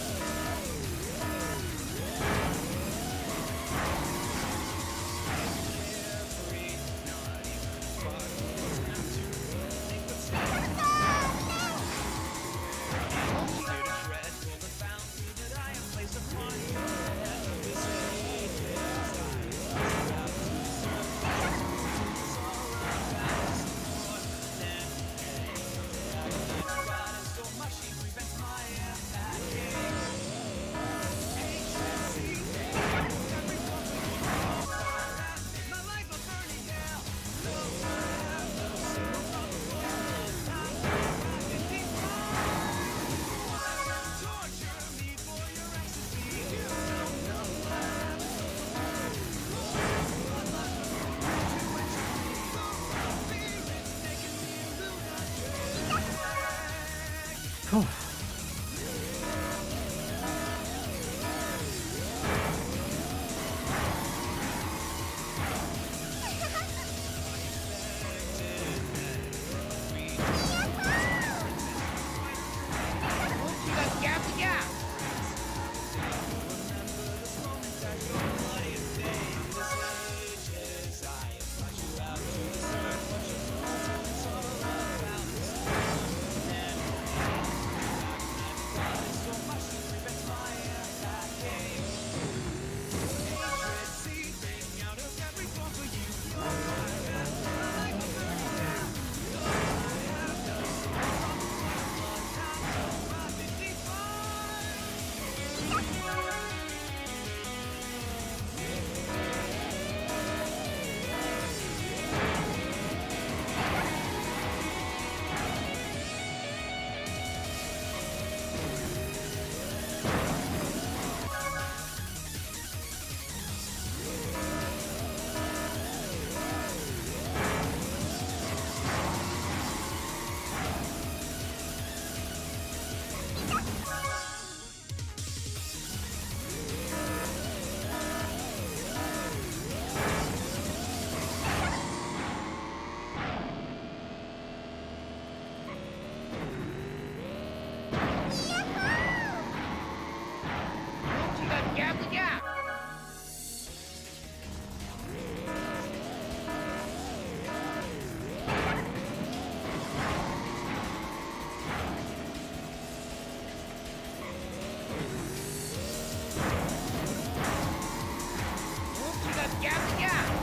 Yeah, yeah.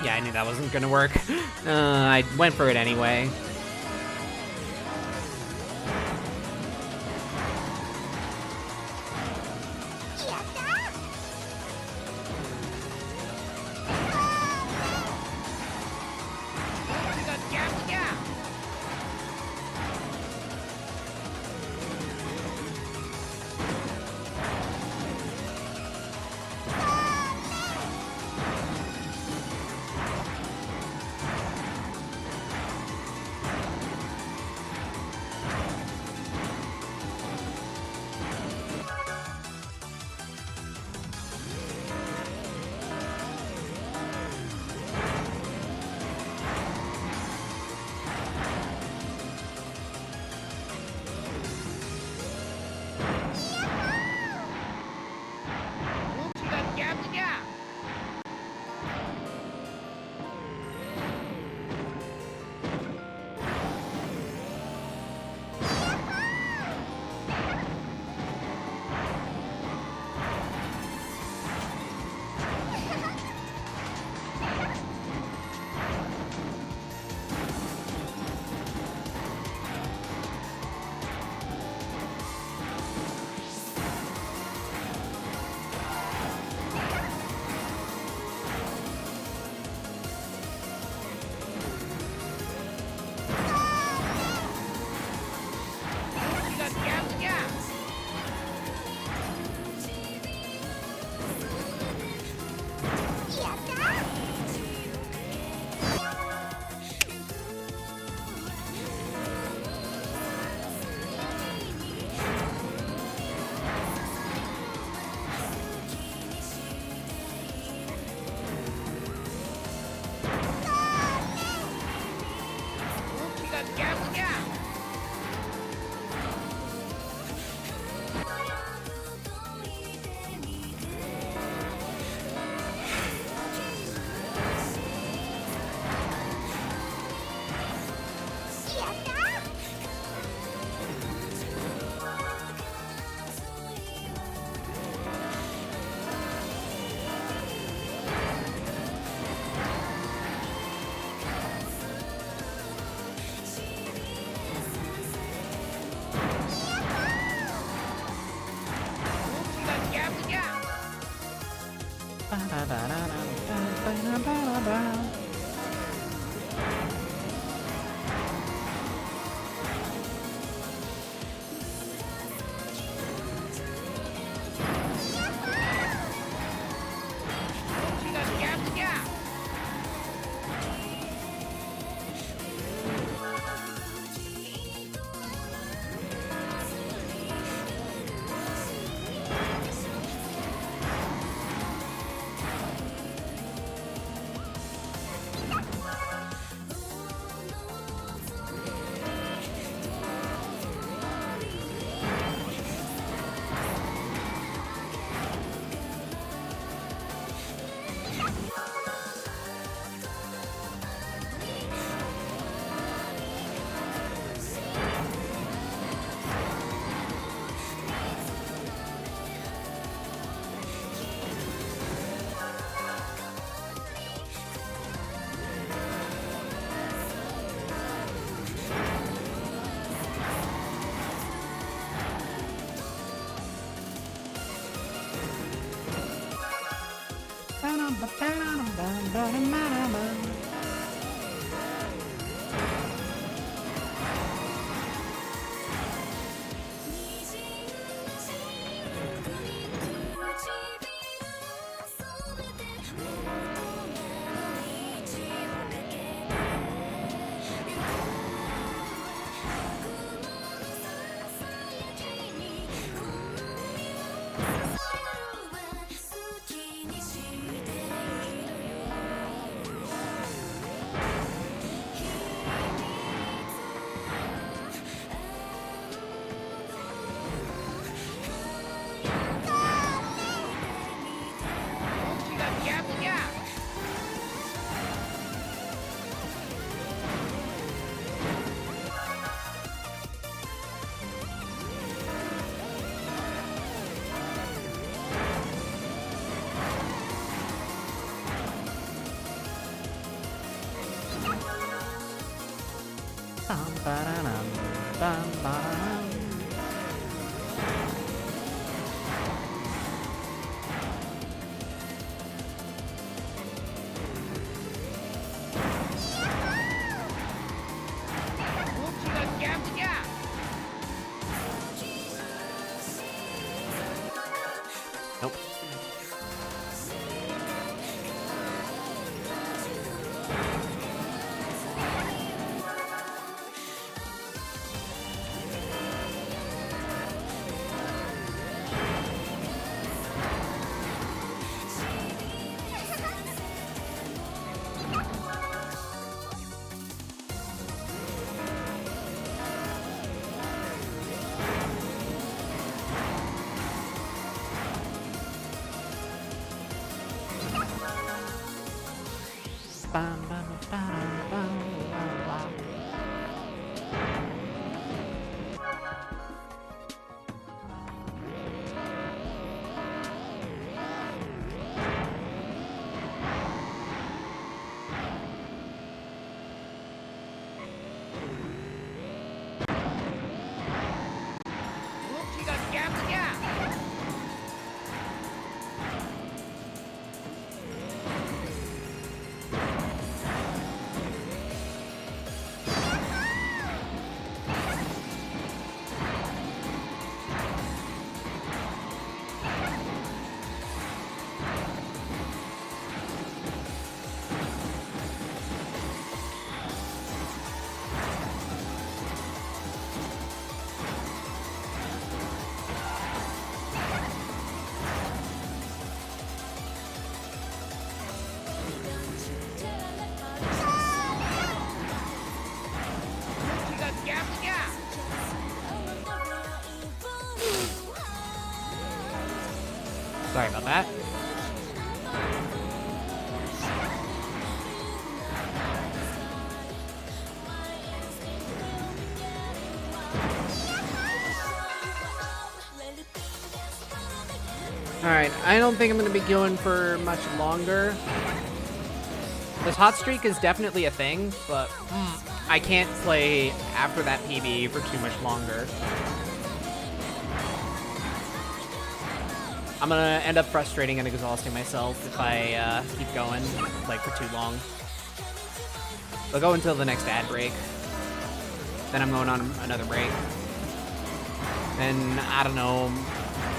Yeah, I knew that wasn't gonna work. I went for it anyway. Sorry about that. Alright, I don't think I'm going to be going for much longer. This hot streak is definitely a thing, but I can't play after that PB for too much longer. I'm gonna end up frustrating and exhausting myself if I keep going, like, for too long. I'll go until the next ad break. Then I'm going on another break. And, I don't know,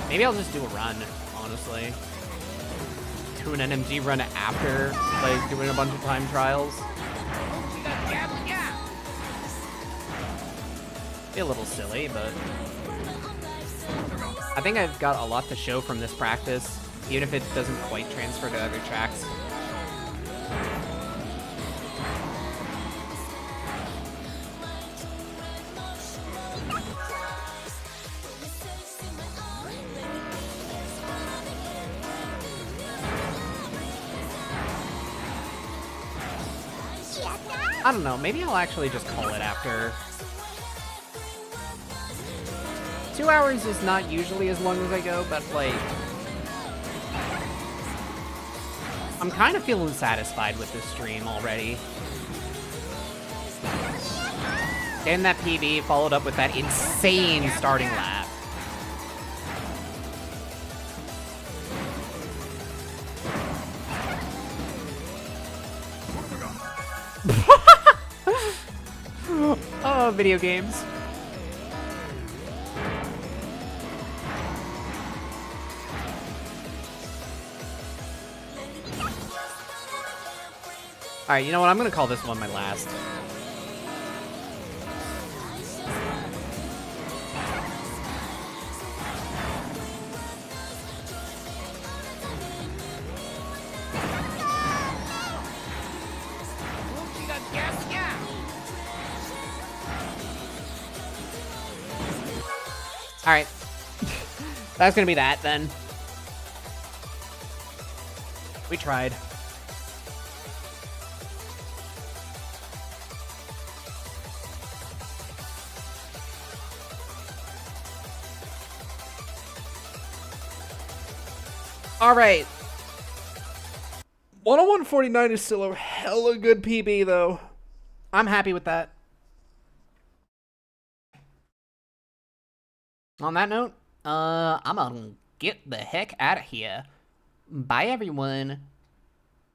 maybe I'll just do a run, honestly. Do an NMG run after, like, doing a bunch of time trials. Be a little silly, but I think I've got a lot to show from this practice, even if it doesn't quite transfer to other tracks. I don't know, maybe I'll actually just call it after. 2 hours is not usually as long as I go, but, like, I'm kind of feeling satisfied with this stream already. Getting that PB followed up with that insane starting lap. Oh, video games. Alright, you know what? I'm gonna call this one my last. Alright. That's gonna be that, then. We tried. Alright. 101.49 is still a hella good PB, though. I'm happy with that. On that note, I'm gonna get the heck out of here. Bye, everyone.